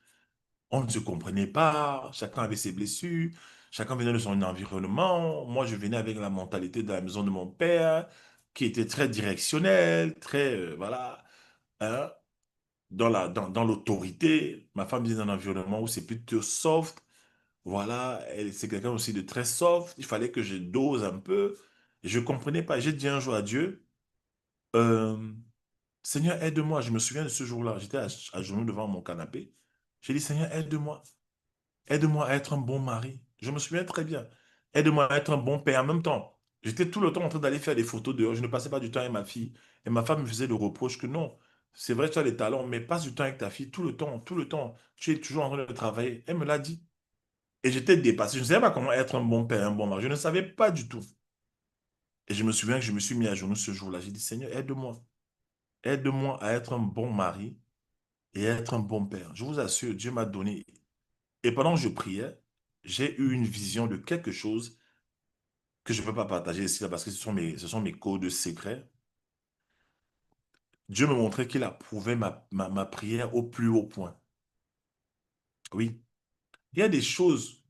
On ne se comprenait pas, chacun avait ses blessures, chacun venait de son environnement. Moi, je venais avec la mentalité de la maison de mon père, qui était très directionnelle, très, voilà, hein, dans l'autorité. Ma femme vient d'un environnement où c'est plutôt soft, Voilà, c'est quelqu'un aussi de très soft. Il fallait que je dose un peu. Et je comprenais pas. J'ai dit un jour à Dieu, euh, Seigneur, aide-moi. Je me souviens de ce jour-là. J'étais à genoux devant mon canapé. J'ai dit, Seigneur, aide-moi. Aide-moi à être un bon mari. Je me souviens très bien. Aide-moi à être un bon père en même temps. J'étais tout le temps en train d'aller faire des photos dehors. Je ne passais pas du temps avec ma fille. Et ma femme me faisait le reproche que non, c'est vrai, tu as les talents, mais passe du temps avec ta fille tout le temps, tout le temps. Tu es toujours en train de travailler. Elle me l'a dit. Et j'étais dépassé. Je ne savais pas comment être un bon père, un bon mari. Je ne savais pas du tout. Et je me souviens que je me suis mis à genoux ce jour-là. J'ai dit, Seigneur, aide-moi. Aide-moi à être un bon mari et à être un bon père. Je vous assure, Dieu m'a donné. Et pendant que je priais, j'ai eu une vision de quelque chose que je ne peux pas partager ici là, parce que ce sont mes codes secrets. Dieu me montrait qu'il approuvait ma prière au plus haut point. Oui, il y a des choses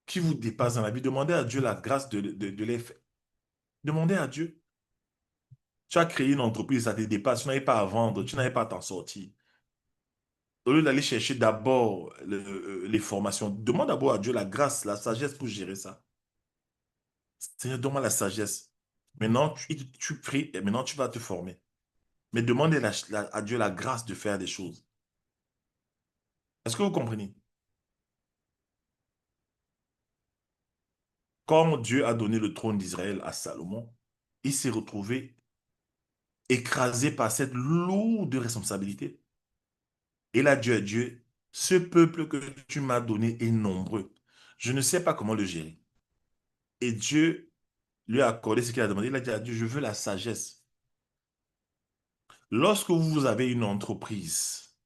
qui vous dépassent dans la vie. Demandez à Dieu la grâce de les faire. Demandez à Dieu. Tu as créé une entreprise, ça te dépasse, tu n'avais pas à vendre, tu n'avais pas à t'en sortir. Au lieu d'aller chercher d'abord les formations, demande d'abord à Dieu la grâce, la sagesse pour gérer ça. Seigneur, donne-moi la sagesse. Maintenant, tu pries et maintenant tu vas te former. Mais demandez à Dieu la grâce de faire des choses. Est-ce que vous comprenez? Quand Dieu a donné le trône d'Israël à Salomon, il s'est retrouvé écrasé par cette lourde responsabilité. Et là, Dieu est Dieu. Ce peuple que tu m'as donné est nombreux. Je ne sais pas comment le gérer. Et Dieu lui a accordé ce qu'il a demandé. Il a dit à Dieu, je veux la sagesse. Lorsque vous avez une entreprise,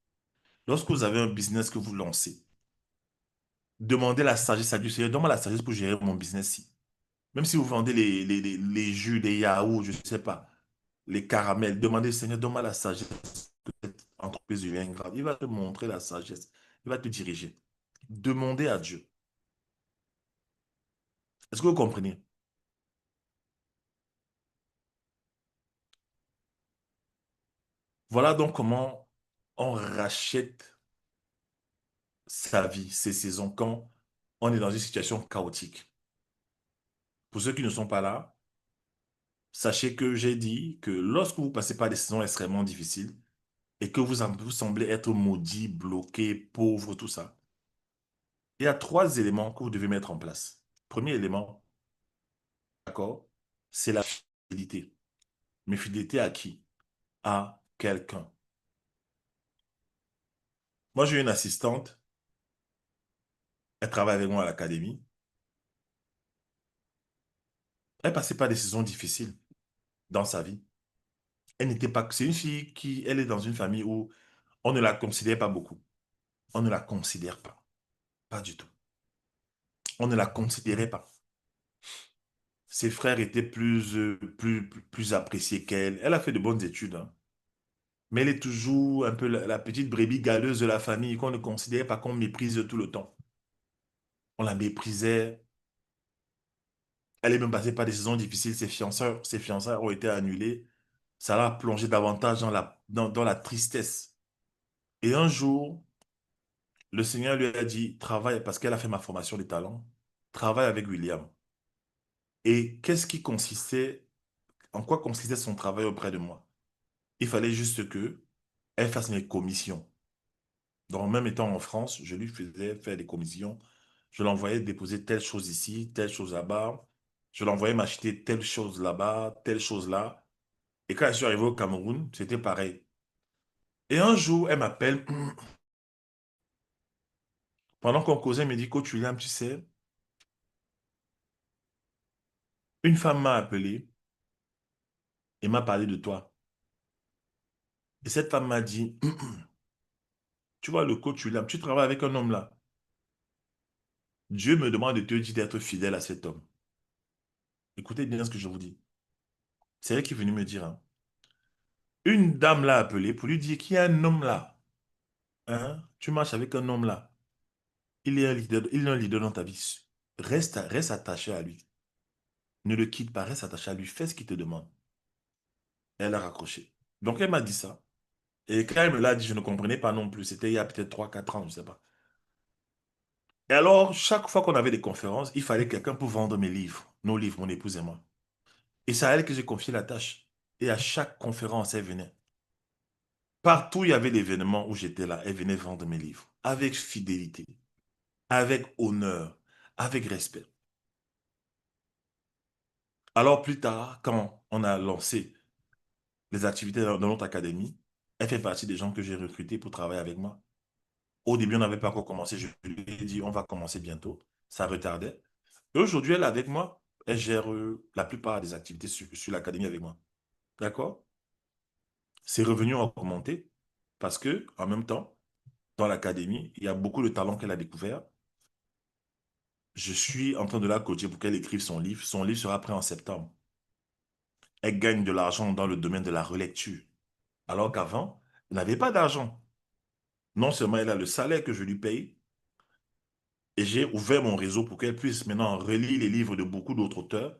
lorsque vous avez un business que vous lancez, demandez la sagesse à Dieu. Seigneur, donne-moi la sagesse pour gérer mon business-ci. Même si vous vendez les jus, les yaourts, je ne sais pas, les caramels, demandez, Seigneur, donne-moi la sagesse que cette entreprise devienne grande. Il va te montrer la sagesse. Il va te diriger. Demandez à Dieu. Est-ce que vous comprenez? Voilà donc comment on rachète sa vie, ses saisons, quand on est dans une situation chaotique. Pour ceux qui ne sont pas là, sachez que j'ai dit que lorsque vous passez par des saisons extrêmement difficiles et que vous semblez être maudit, bloqué, pauvre, tout ça, il y a trois éléments que vous devez mettre en place. Premier élément, d'accord, c'est la fidélité. Mais fidélité à qui? À quelqu'un. Moi, j'ai une assistante, elle travaille avec moi à l'académie. Elle passait par des saisons difficiles dans sa vie. Elle n'était pas, c'est une fille qui, elle est dans une famille où on ne la considère pas beaucoup. On ne la considère pas. Pas du tout. On ne la considérait pas. Ses frères étaient plus appréciés qu'elle. Elle a fait de bonnes études, hein. Mais elle est toujours un peu la petite brebis galeuse de la famille qu'on ne considère pas, qu'on méprise tout le temps. On la méprisait. Elle est même passée par des saisons difficiles. Ses fiançailles ont été annulées. Ça l'a plongé davantage dans la tristesse. Et un jour, le Seigneur lui a dit, travaille, parce qu'elle a fait ma formation des talents, travaille avec William. Et en quoi consistait son travail auprès de moi? Il fallait juste que elle fasse mes commissions. Donc, même étant en France, je lui faisais faire des commissions. Je l'envoyais déposer telle chose ici, telle chose là-bas. Je l'envoyais m'acheter telle chose là-bas, telle chose là. Et quand je suis arrivé au Cameroun, c'était pareil. Et un jour, elle m'appelle, pendant qu'on causait, elle me dit, Coach William, tu sais, une femme m'a appelé et m'a parlé de toi. Et cette femme m'a dit, tu vois, le coach William, tu travailles avec un homme là. Dieu me demande de te dire d'être fidèle à cet homme. Écoutez bien ce que je vous dis. C'est elle qui est venue me dire, hein. Une dame l'a appelé pour lui dire qu'il y a un homme là. Hein? Tu marches avec un homme là. Il est un leader dans ta vie. Reste attaché à lui. Ne le quitte pas, reste attaché à lui. Fais ce qu'il te demande. Elle a raccroché. Donc elle m'a dit ça. Et quand elle me l'a dit, je ne comprenais pas non plus. C'était il y a peut-être 3 4 ans, je ne sais pas. Et alors, chaque fois qu'on avait des conférences, il fallait quelqu'un pour vendre mes livres, nos livres, mon épouse et moi. Et c'est à elle que j'ai confié la tâche. Et à chaque conférence, elle venait. Partout, il y avait l'événement où j'étais là. Elle venait vendre mes livres. Avec fidélité, avec honneur, avec respect. Alors, plus tard, quand on a lancé les activités dans notre académie, elle fait partie des gens que j'ai recrutés pour travailler avec moi. Au début, on n'avait pas encore commencé. Je lui ai dit, on va commencer bientôt. Ça retardait. Et aujourd'hui, elle est avec moi. Elle gère la plupart des activités sur l'académie avec moi. D'accord? Ses revenus ont augmenté parce que, en même temps, dans l'académie, il y a beaucoup de talents qu'elle a découverts. Je suis en train de la coacher pour qu'elle écrive son livre. Son livre sera prêt en septembre. Elle gagne de l'argent dans le domaine de la relecture. Alors qu'avant, elle n'avait pas d'argent. Non seulement elle a le salaire que je lui paye, et j'ai ouvert mon réseau pour qu'elle puisse maintenant relire les livres de beaucoup d'autres auteurs.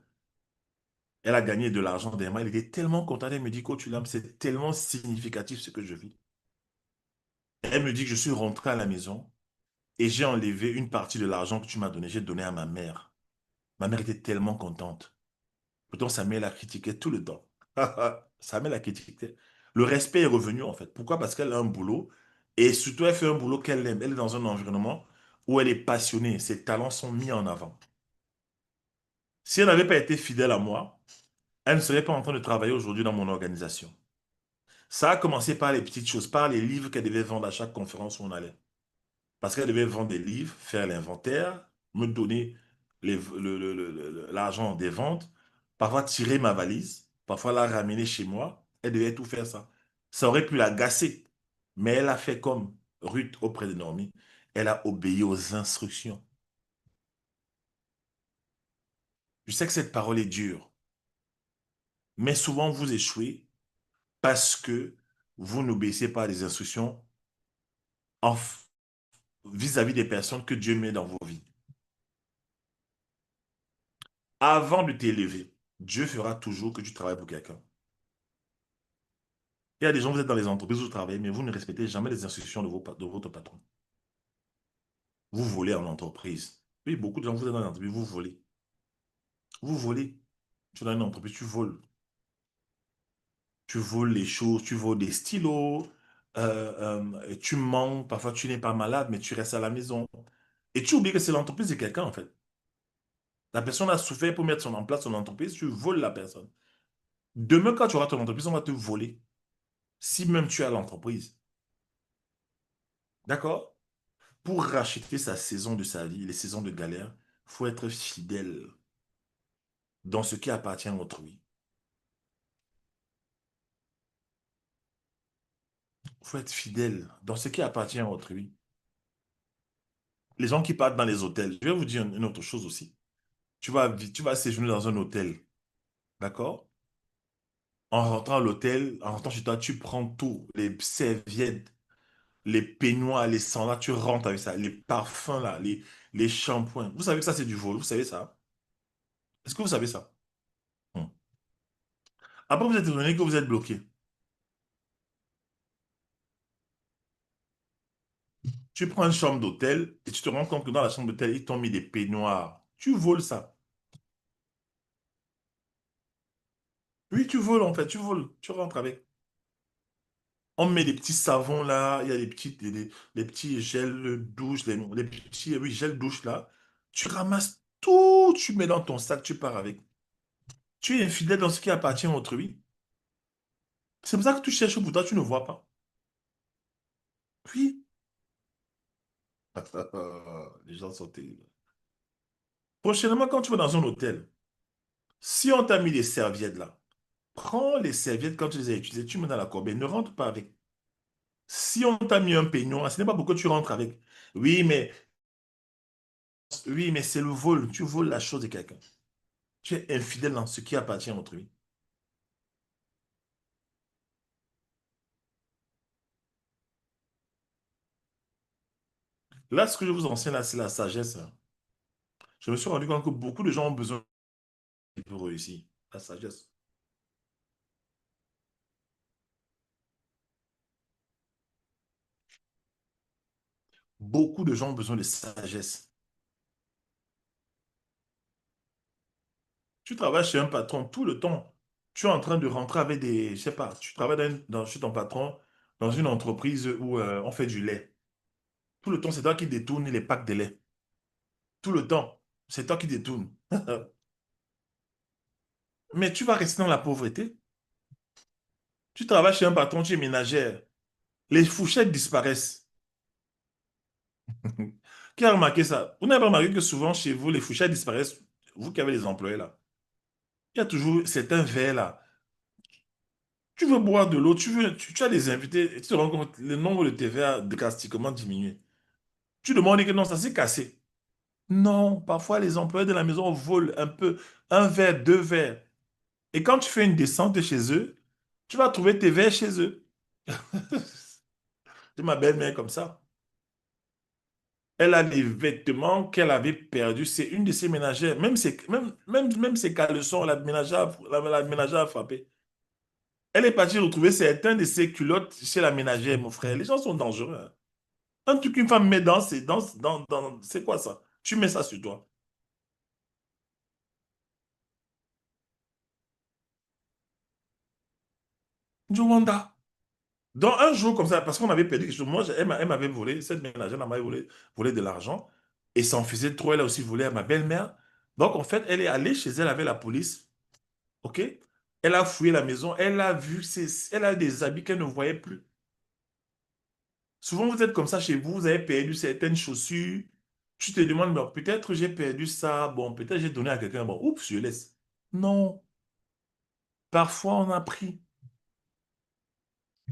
Elle a gagné de l'argent derrière. Elle était tellement contente. Elle me dit, Coach Ulam, c'est tellement significatif ce que je vis. Elle me dit que je suis rentré à la maison et j'ai enlevé une partie de l'argent que tu m'as donné. J'ai donné à ma mère. Ma mère était tellement contente. Pourtant, sa mère la critiquait tout le temps. Sa mère la critiquait. Le respect est revenu, en fait. Pourquoi? Parce qu'elle a un boulot et surtout, elle fait un boulot qu'elle aime. Elle est dans un environnement où elle est passionnée. Ses talents sont mis en avant. Si elle n'avait pas été fidèle à moi, elle ne serait pas en train de travailler aujourd'hui dans mon organisation. Ça a commencé par les petites choses, par les livres qu'elle devait vendre à chaque conférence où on allait. Parce qu'elle devait vendre des livres, faire l'inventaire, me donner l'argent des ventes, parfois tirer ma valise, parfois la ramener chez moi. Elle devait tout faire ça. Ça aurait pu l'agacer. Mais elle a fait comme Ruth auprès de Naomi. Elle a obéi aux instructions. Je sais que cette parole est dure, mais souvent vous échouez parce que vous n'obéissez pas à des instructions en vis-à-vis des personnes que Dieu met dans vos vies. Avant de t'élever, Dieu fera toujours que tu travailles pour quelqu'un. Il y a des gens, vous êtes dans les entreprises où vous travaillez, mais vous ne respectez jamais les instructions de votre patron. Vous volez en entreprise. Oui, beaucoup de gens, vous êtes dans les entreprises, vous volez. Vous volez. Tu es dans une entreprise, tu voles. Tu voles les choses, tu voles des stylos, tu mens, parfois tu n'es pas malade, mais tu restes à la maison. Et tu oublies que c'est l'entreprise de quelqu'un, en fait. La personne a souffert pour mettre en place son entreprise, tu voles la personne. Demain, quand tu auras ton entreprise, on va te voler. Si même tu as l'entreprise. D'accord? Pour racheter sa saison de sa vie, les saisons de galère, il faut être fidèle dans ce qui appartient à autrui. Il faut être fidèle dans ce qui appartient à autrui. Les gens qui partent dans les hôtels, je vais vous dire une autre chose aussi. Tu vas séjourner dans un hôtel, d'accord? En rentrant à l'hôtel, en rentrant chez toi, tu prends tout, les serviettes, les peignoirs, les sandales, tu rentres avec ça, les parfums là, les shampoings. Vous savez que ça, c'est du vol, vous savez ça? Est-ce que vous savez ça? Hmm. Après, vous êtes étonné que vous êtes bloqué. Tu prends une chambre d'hôtel et tu te rends compte que dans la chambre d'hôtel, ils t'ont mis des peignoirs. Tu voles ça. Oui, tu voles en fait, tu voles, tu rentres avec. On met des petits savons là, il y a les petits gels douche, les petits oui, gels douche là. Tu ramasses tout, tu mets dans ton sac, tu pars avec. Tu es infidèle dans ce qui appartient à autrui. C'est pour ça que tu cherches pour toi, tu ne vois pas. Oui. Les gens sont terribles. Prochainement, quand tu vas dans un hôtel, si on t'a mis des serviettes là, prends les serviettes quand tu les as utilisées, tu mets dans la corbeille, ne rentre pas avec. Si on t'a mis un peignoir, ce n'est pas pour que tu rentres avec. Oui, mais, oui, mais c'est le vol. Tu voles la chose de quelqu'un. Tu es infidèle dans ce qui appartient à autrui. Là, ce que je vous enseigne là, c'est la sagesse, hein. Je me suis rendu compte que beaucoup de gens ont besoin pour réussir. La sagesse. Beaucoup de gens ont besoin de sagesse. Tu travailles chez un patron tout le temps. Tu es en train de rentrer avec des, je sais pas, tu travailles chez ton patron dans une entreprise où on fait du lait. Tout le temps, c'est toi qui détournes les packs de lait. Tout le temps, c'est toi qui détournes. Mais tu vas rester dans la pauvreté. Tu travailles chez un patron, tu es ménagère. Les fourchettes disparaissent. Qui a remarqué ça? Vous n'avez pas remarqué que souvent chez vous, les fourchettes disparaissent, vous qui avez les employés là. Il y a toujours certains verres là. Tu veux boire de l'eau, tu as des invités, et tu te rends compte, le nombre de tes verres a drastiquement diminué. Tu demandes que non, ça s'est cassé. Non, parfois les employés de la maison volent un peu, un verre, deux verres. Et quand tu fais une descente chez eux, tu vas trouver tes verres chez eux. C'est ma belle-mère comme ça. Elle a des vêtements qu'elle avait perdus. C'est une de ses ménagères. Même ses caleçons, la ménagère a frappé. Elle est partie retrouver certains de ses culottes chez la ménagère, mon frère. Les gens sont dangereux, hein. Un truc qu'une femme met c'est quoi ça? Tu mets ça sur toi. Wanda. Dans un jour comme ça, parce qu'on avait perdu quelque chose, elle m'avait volé, cette ménagère elle m'avait volé de l'argent et ça en faisait trop, elle a aussi volé à ma belle-mère. Donc en fait, elle est allée chez elle avec la police, ok? Elle a fouillé la maison, elle a des habits qu'elle ne voyait plus. Souvent, vous êtes comme ça chez vous, vous avez perdu certaines chaussures. Tu te demandes, bon, peut-être j'ai perdu ça, bon, peut-être j'ai donné à quelqu'un, bon, oups, je laisse. Non, parfois on a pris.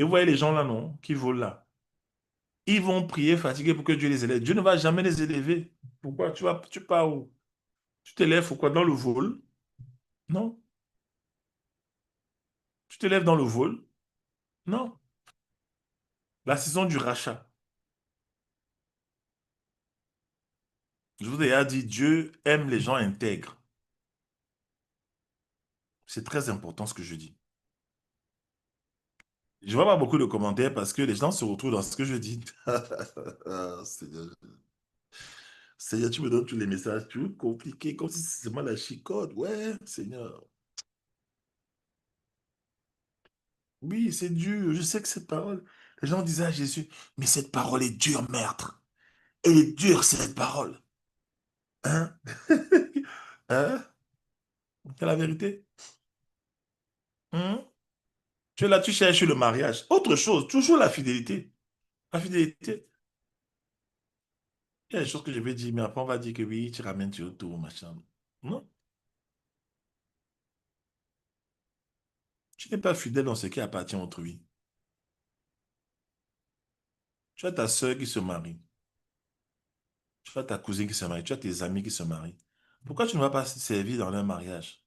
Et vous voyez les gens là, non, qui volent là. Ils vont prier fatigués pour que Dieu les élève. Dieu ne va jamais les élever. Pourquoi? Tu pars où? Tu te lèves pourquoi? Dans le vol? Non. Tu te lèves dans le vol? Non. La saison du rachat. Je vous ai déjà dit, Dieu aime les gens intègres. C'est très important ce que je dis. Je vois pas beaucoup de commentaires parce que les gens se retrouvent dans ce que je dis. Seigneur, Seigneur, tu me donnes tous les messages, tu veux compliquer, comme si c'est moi la chicote. Ouais, Seigneur. Oui, c'est dur. Je sais que cette parole, les gens disaient à Jésus, mais cette parole est dure, maître. Elle est dure, cette parole. Hein? Hein? C'est la vérité. Hein? Tu es là, tu cherches le mariage. Autre chose, toujours la fidélité. La fidélité. Il y a des choses que je vais dire, mais après on va dire que oui, tu ramènes tu autour, machin. Non, tu n'es pas fidèle dans ce qui appartient à autrui. Tu as ta soeur qui se marie. Tu as ta cousine qui se marie. Tu as tes amis qui se marient. Pourquoi tu ne vas pas servir dans leur mariage?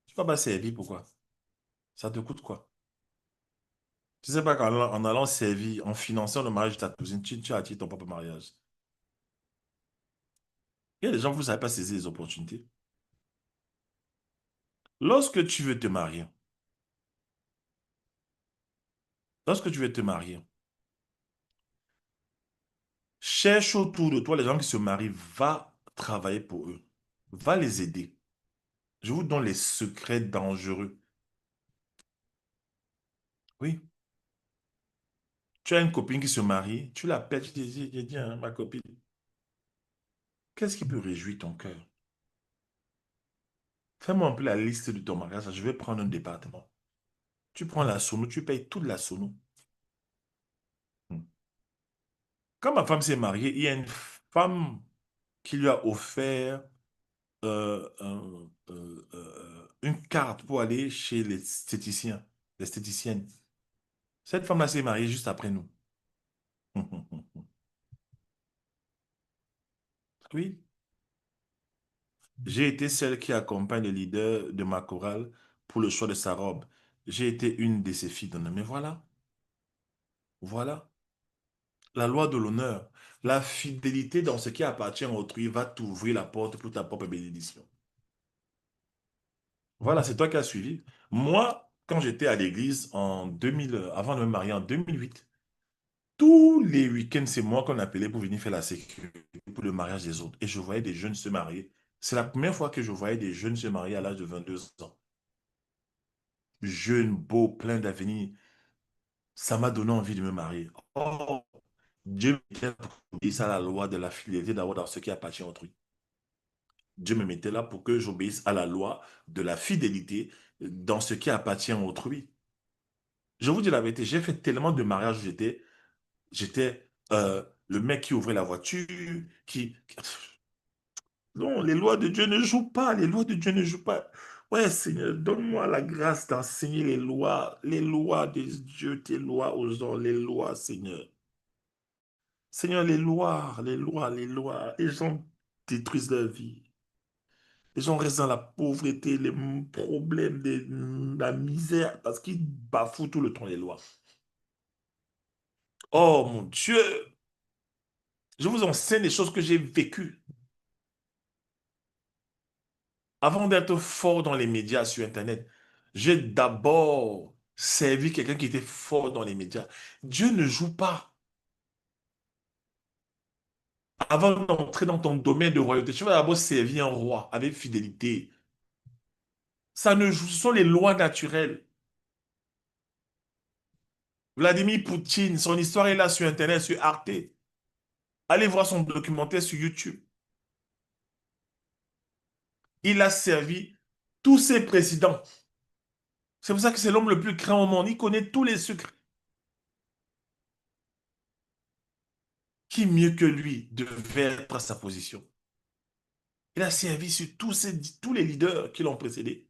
Tu ne vas pas servir, pourquoi? Ça te coûte quoi? Tu sais pas qu'en allant servir, en finançant le mariage de ta cousine, tu attires ton propre mariage. Il y a des gens, vous ne savez pas saisir les opportunités. Lorsque tu veux te marier, lorsque tu veux te marier, cherche autour de toi les gens qui se marient, va travailler pour eux, va les aider. Je vous donne les secrets dangereux. Oui, tu as une copine qui se marie, tu l'appelles, tu te dis, hein, ma copine, qu'est-ce qui peut réjouir ton cœur? Fais-moi un peu la liste de ton mariage, je vais prendre un département. Tu prends la sono, tu payes toute la sono. Hmm. Quand ma femme s'est mariée, il y a une femme qui lui a offert une carte pour aller chez l'esthéticienne. Cette femme-là s'est mariée juste après nous. Oui, j'ai été celle qui accompagne le leader de ma chorale pour le choix de sa robe. J'ai été une de ses filles d'honneur. Mais voilà, voilà, la loi de l'honneur. La fidélité dans ce qui appartient à autrui va t'ouvrir la porte pour ta propre bénédiction. Voilà, c'est toi qui as suivi. Moi, quand j'étais à l'église en 2000, avant de me marier en 2008, tous les week-ends, c'est moi qu'on appelait pour venir faire la sécurité pour le mariage des autres. Et je voyais des jeunes se marier C'est la première fois que je voyais des jeunes se marier à l'âge de 22 ans. Jeunes, beaux, pleins d'avenir. Ça m'a donné envie de me marier. Oh, Dieu me mettait là pour obéir à la loi de la fidélité d'abord dans ce qui appartient à autrui. Dieu me mettait là pour que j'obéisse à la loi de la fidélité dans ce qui appartient à autrui. Je vous dis la vérité, j'ai fait tellement de mariages où j'étais le mec qui ouvrait la voiture, Non, les lois de Dieu ne jouent pas, les lois de Dieu ne jouent pas. Ouais, Seigneur, donne-moi la grâce d'enseigner les lois de Dieu, tes lois aux gens, les lois, Seigneur. Seigneur, les lois, les lois, les lois. Les gens détruisent leur vie. Les gens restent dans la pauvreté, les problèmes, la misère, parce qu'ils bafouent tout le temps les lois. Oh mon Dieu, je vous enseigne des choses que j'ai vécues. Avant d'être fort dans les médias sur Internet, j'ai d'abord servi quelqu'un qui était fort dans les médias. Dieu ne joue pas. Avant d'entrer dans ton domaine de royauté, tu vas d'abord servir un roi avec fidélité. Ça ne joue, ce sont les lois naturelles. Vladimir Poutine, son histoire est là sur Internet, sur Arte. Allez voir son documentaire sur YouTube. Il a servi tous ses présidents. C'est pour ça que c'est l'homme le plus grand au monde. Il connaît tous les secrets. Qui mieux que lui devait être à sa position? Il a servi sur tous les leaders qui l'ont précédé.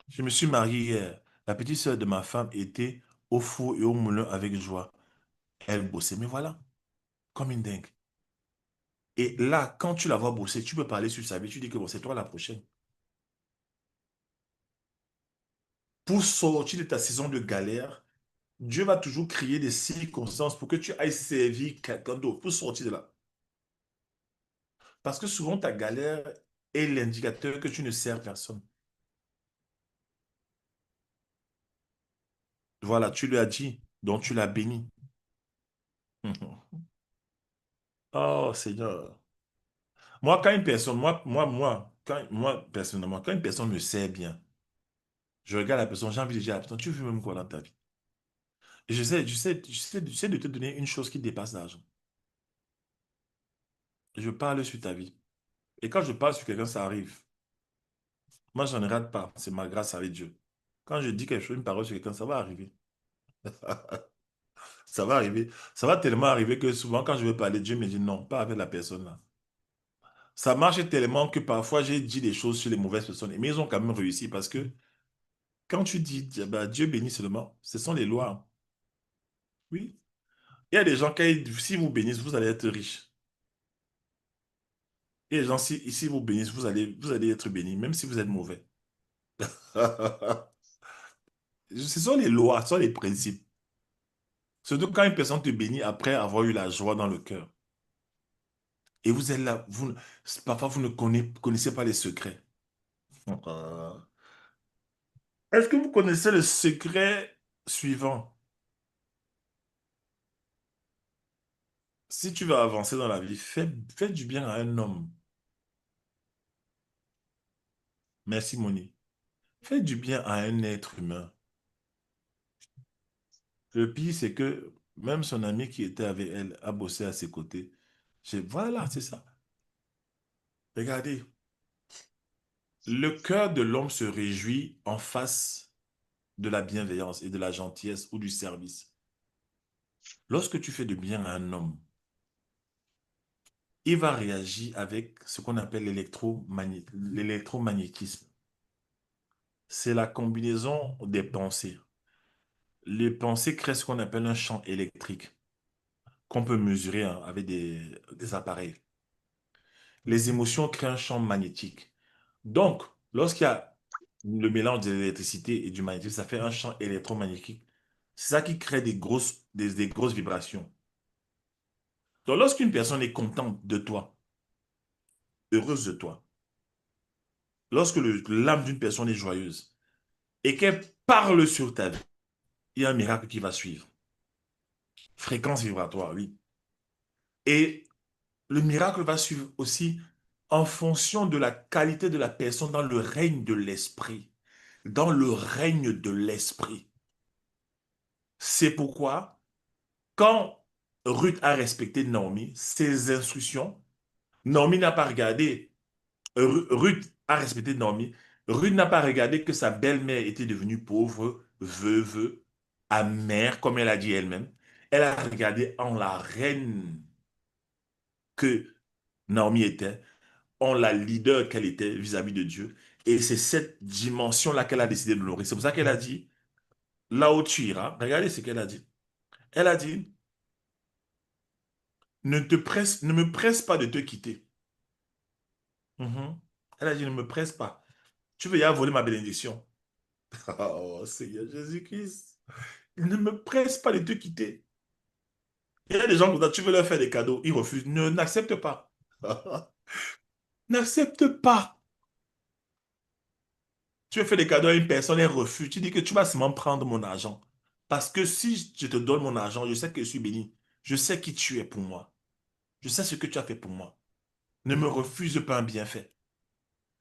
Je me suis marié hier. La petite sœur de ma femme était au four et au moulin avec joie. Elle bossait, mais voilà, comme une dingue. Et là, quand tu la vois bosser, tu peux parler sur sa vie, tu dis que bon, c'est toi la prochaine. Pour sortir de ta saison de galère, Dieu va toujours créer des circonstances pour que tu ailles servir quelqu'un d'autre, pour sortir de là. Parce que souvent, ta galère est l'indicateur que tu ne sers personne. Voilà, tu lui as dit, donc tu l'as béni. Oh Seigneur. Moi, quand une personne, personnellement, quand une personne me sert bien, je regarde la personne, j'ai envie de dire à la personne, tu veux même quoi dans ta vie? Et j'essaie de te donner une chose qui dépasse l'argent. Je parle sur ta vie. Et quand je parle sur quelqu'un, ça arrive. Moi, j'en rate pas. C'est ma grâce avec Dieu. Quand je dis quelque chose, une parole sur quelqu'un, ça va arriver. Ça va arriver. Ça va tellement arriver que souvent, quand je veux parler, Dieu me dit non, pas avec la personne là. Ça marche tellement que parfois, j'ai dit des choses sur les mauvaises personnes. Mais ils ont quand même réussi parce que quand tu dis bah, Dieu bénit seulement, ce sont les lois. Oui. Il y a des gens, si vous bénissent, vous allez être riche. Il y a des gens, si vous bénissent, vous allez être bénis, même si vous êtes mauvais. Ce sont les lois, ce sont les principes. Surtout quand une personne te bénit après avoir eu la joie dans le cœur. Et vous êtes là, parfois vous ne connaissez pas les secrets. Est-ce que vous connaissez le secret suivant? Si tu veux avancer dans la vie, fais du bien à un homme. Merci, Moni. Fais du bien à un être humain. Le pire, c'est que même son ami qui était avec elle a bossé à ses côtés. Voilà, c'est ça. Regardez, le cœur de l'homme se réjouit en face de la bienveillance et de la gentillesse ou du service. Lorsque tu fais du bien à un homme, il va réagir avec ce qu'on appelle l'électromagnétisme. C'est la combinaison des pensées. Les pensées créent ce qu'on appelle un champ électrique qu'on peut mesurer hein, avec des appareils. Les émotions créent un champ magnétique. Donc, lorsqu'il y a le mélange de l'électricité et du magnétisme, ça fait un champ électromagnétique. C'est ça qui crée des grosses vibrations. Donc, lorsqu'une personne est contente de toi, heureuse de toi, lorsque l'âme d'une personne est joyeuse et qu'elle parle sur ta vie, il y a un miracle qui va suivre. Fréquence vibratoire, oui. Et Le miracle va suivre aussi en fonction de la qualité de la personne dans le règne de l'esprit. Dans le règne de l'esprit. C'est pourquoi, quand Ruth a respecté Naomi, ses instructions, Naomi n'a pas regardé. Ruth a respecté Naomi. Ruth n'a pas regardé que sa belle-mère était devenue pauvre, veuve, amère, comme elle a dit elle-même. Elle a regardé en la reine que Naomi était, en la leader qu'elle était vis-à-vis de Dieu. Et c'est cette dimension-là qu'elle a décidé de l'honorer. C'est pour ça qu'elle a dit, là où tu iras, regardez ce qu'elle a dit. Elle a dit, ne me presse pas de te quitter. Mhm. Elle a dit, ne me presse pas. Tu veux y aller voler ma bénédiction. Oh Seigneur Jésus-Christ, ne me presse pas de te quitter. Il y a des gens comme ça, tu veux leur faire des cadeaux, ils refusent. Ne, n'accepte pas. N'accepte pas. Tu veux faire des cadeaux à une personne, elle refuse. Tu dis que tu vas seulement prendre mon argent. Parce que si je te donne mon argent, je sais que je suis béni. Je sais qui tu es pour moi. Je sais ce que tu as fait pour moi. Ne me refuse pas un bienfait.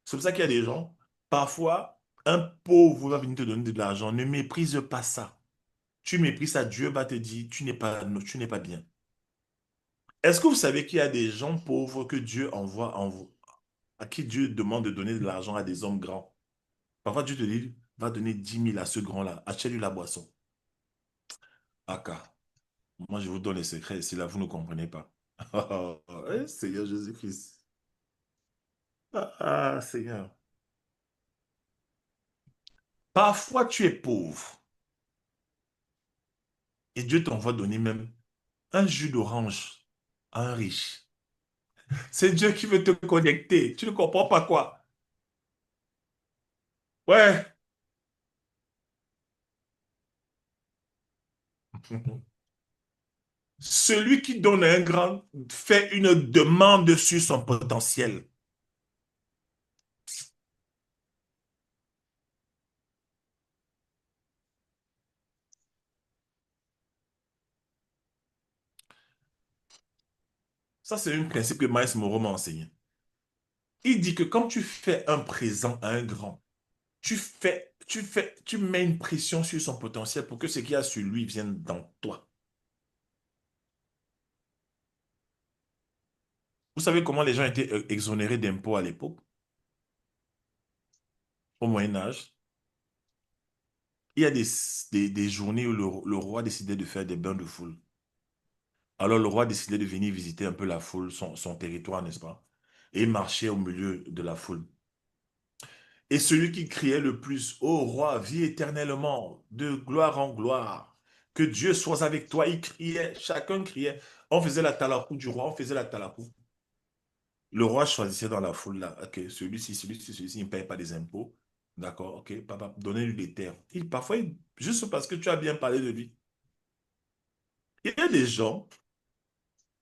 C'est pour ça qu'il y a des gens, parfois, un pauvre va venir te donner de l'argent. Ne méprise pas ça. Tu méprises ça, Dieu va te dire, tu n'es pas bien. Est-ce que vous savez qu'il y a des gens pauvres que Dieu envoie en vous, à qui Dieu demande de donner de l'argent à des hommes grands? Parfois, Dieu te dit, va donner 10 000 à ce grand-là, achète-lui la boisson. Aka, moi je vous donne les secrets, si là vous ne comprenez pas. Seigneur Jésus-Christ. Seigneur. Parfois, tu es pauvre et Dieu t'envoie donner même un jus d'orange à un riche. C'est Dieu qui veut te connecter. Tu ne comprends pas quoi? Ouais. Celui qui donne à un grand fait une demande sur son potentiel. Ça, c'est un principe que Miles Moreau m'a enseigné. Il dit que quand tu fais un présent à un grand, tu mets une pression sur son potentiel pour que ce qu'il y a sur lui vienne dans toi. Vous savez comment les gens étaient exonérés d'impôts à l'époque, au Moyen Âge? Il y a des journées où le roi décidait de faire des bains de foule. Alors le roi décidait de venir visiter un peu la foule, son territoire, n'est-ce pas? Et marcher au milieu de la foule. Et celui qui criait le plus, ô roi, vis éternellement, de gloire en gloire, que Dieu soit avec toi, il criait, chacun criait. On faisait la talakou du roi, on faisait la talakou. Le roi choisissait dans la foule là, ok, celui-ci, il ne paye pas des impôts. D'accord, ok, papa, donnez-lui des terres. Parfois, juste parce que tu as bien parlé de lui. Il y a des gens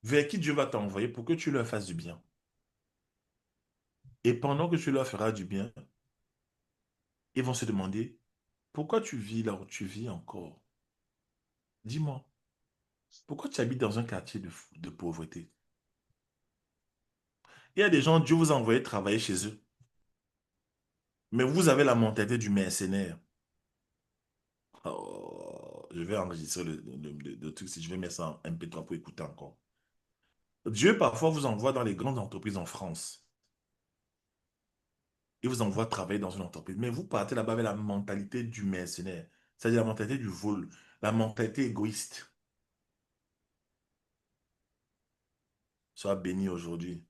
vers qui Dieu va t'envoyer pour que tu leur fasses du bien. Et pendant que tu leur feras du bien, ils vont se demander, pourquoi tu vis là où tu vis encore? Dis-moi, pourquoi tu habites dans un quartier de pauvreté? Il y a des gens, Dieu vous a envoyé travailler chez eux, mais vous avez la mentalité du mercenaire. Oh, je vais enregistrer le truc, si je vais mettre ça en MP3 pour écouter encore. Dieu parfois vous envoie dans les grandes entreprises en France. Il vous envoie travailler dans une entreprise. Mais vous partez là-bas avec la mentalité du mercenaire, c'est-à-dire la mentalité du vol, la mentalité égoïste. Sois béni aujourd'hui,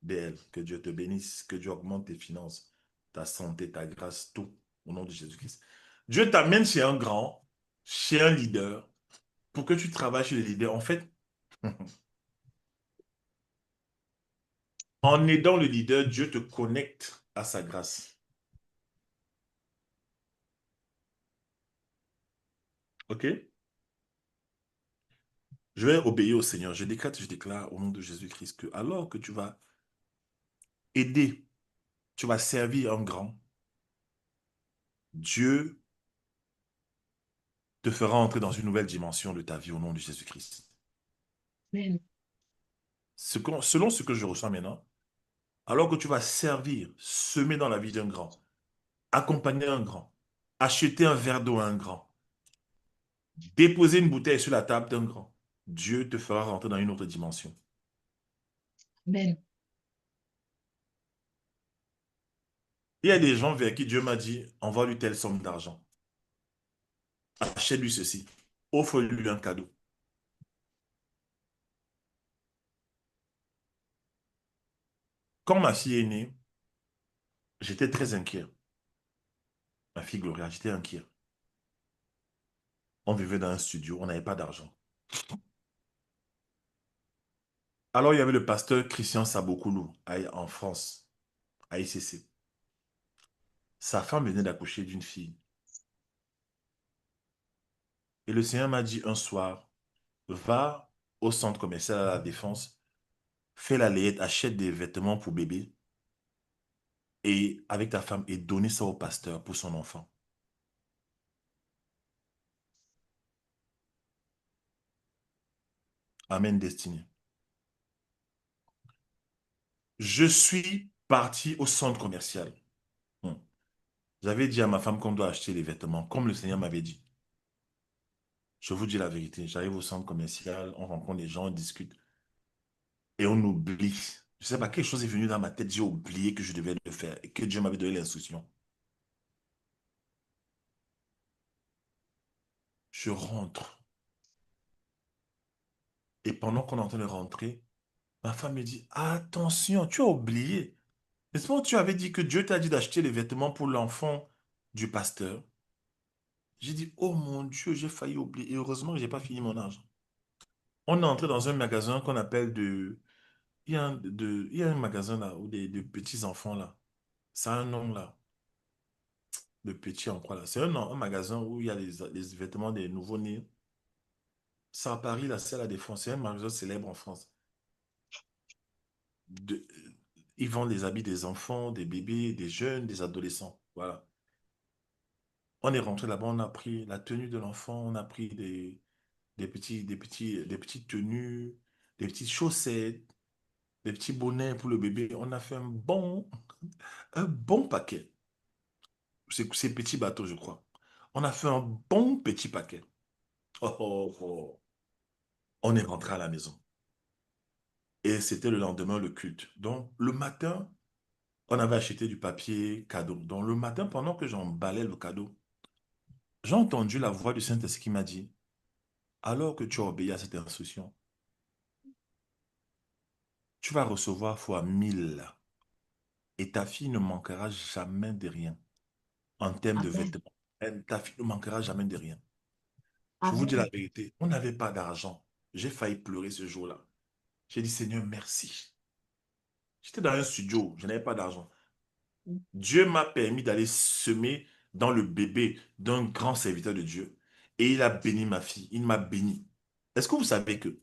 BL. Que Dieu te bénisse, que Dieu augmente tes finances, ta santé, ta grâce, tout, au nom de Jésus-Christ. Dieu t'amène chez un grand, chez un leader, pour que tu travailles chez le leader. En fait, en aidant le leader, Dieu te connecte à sa grâce. OK? Je vais obéir au Seigneur. Je déclare au nom de Jésus-Christ que alors que tu vas aider, tu vas servir un grand, Dieu te fera entrer dans une nouvelle dimension de ta vie au nom de Jésus-Christ. Amen. Selon ce que je ressens maintenant, alors que tu vas servir, semer dans la vie d'un grand, accompagner un grand, acheter un verre d'eau à un grand, déposer une bouteille sur la table d'un grand, Dieu te fera rentrer dans une autre dimension. Amen. Il y a des gens vers qui Dieu m'a dit, envoie-lui telle somme d'argent, achète-lui ceci, offre-lui un cadeau. Quand ma fille est née, j'étais très inquiet. Ma fille Gloria, j'étais inquiet. On vivait dans un studio, on n'avait pas d'argent. Alors, il y avait le pasteur Christian Sabokoulou en France, à ICC. Sa femme venait d'accoucher d'une fille. Et le Seigneur m'a dit un soir, va au centre commercial à la Défense, fais la layette, achète des vêtements pour bébé et avec ta femme et donnez ça au pasteur pour son enfant. Amen, destinée. Je suis parti au centre commercial. Hmm. J'avais dit à ma femme qu'on doit acheter les vêtements, comme le Seigneur m'avait dit. Je vous dis la vérité, j'arrive au centre commercial, on rencontre des gens, on discute et on oublie. Je ne sais pas, quelque chose est venu dans ma tête, j'ai oublié que je devais le faire et que Dieu m'avait donné l'instruction. Je rentre et pendant qu'on est en train de rentrer, ma femme me dit, attention, tu as oublié. N'est-ce pas, tu avais dit que Dieu t'a dit d'acheter les vêtements pour l'enfant du pasteur. J'ai dit, oh mon Dieu, j'ai failli oublier. Et heureusement que je n'ai pas fini mon argent. On est entré dans un magasin qu'on appelle de... Il y a un magasin là, où des de petits enfants là. Ça a un nom là. De petits en quoi là. C'est un magasin où il y a les vêtements des nouveau-nés. C'est à Paris, là, c'est à la Défense. C'est un magasin célèbre en France. De- ils vendent les habits des enfants, des bébés, des jeunes, des adolescents. Voilà. On est rentré là-bas, on a pris la tenue de l'enfant, on a pris des petites tenues, des petites chaussettes, des petits bonnets pour le bébé. On a fait un bon paquet. C'est petit bateau, je crois. On a fait un bon petit paquet. Oh, oh, oh. On est rentré à la maison. Et c'était le lendemain, le culte. Donc, le matin, on avait acheté du papier cadeau. Donc, le matin, pendant que j'emballais le cadeau, j'ai entendu la voix du Saint-Esprit qui m'a dit, alors que tu as obéi à cette instruction, tu vas recevoir fois 1000 et ta fille ne manquera jamais de rien en termes de Amen. vêtements. Ta fille ne manquera jamais de rien. Je vous dis la Amen. vérité, on n'avait pas d'argent. J'ai failli pleurer ce jour-là. J'ai dit, Seigneur, merci. J'étais dans un studio, je n'avais pas d'argent. Dieu m'a permis d'aller semer dans le bébé d'un grand serviteur de Dieu. Et il a béni ma fille. Il m'a béni. Est-ce que vous savez que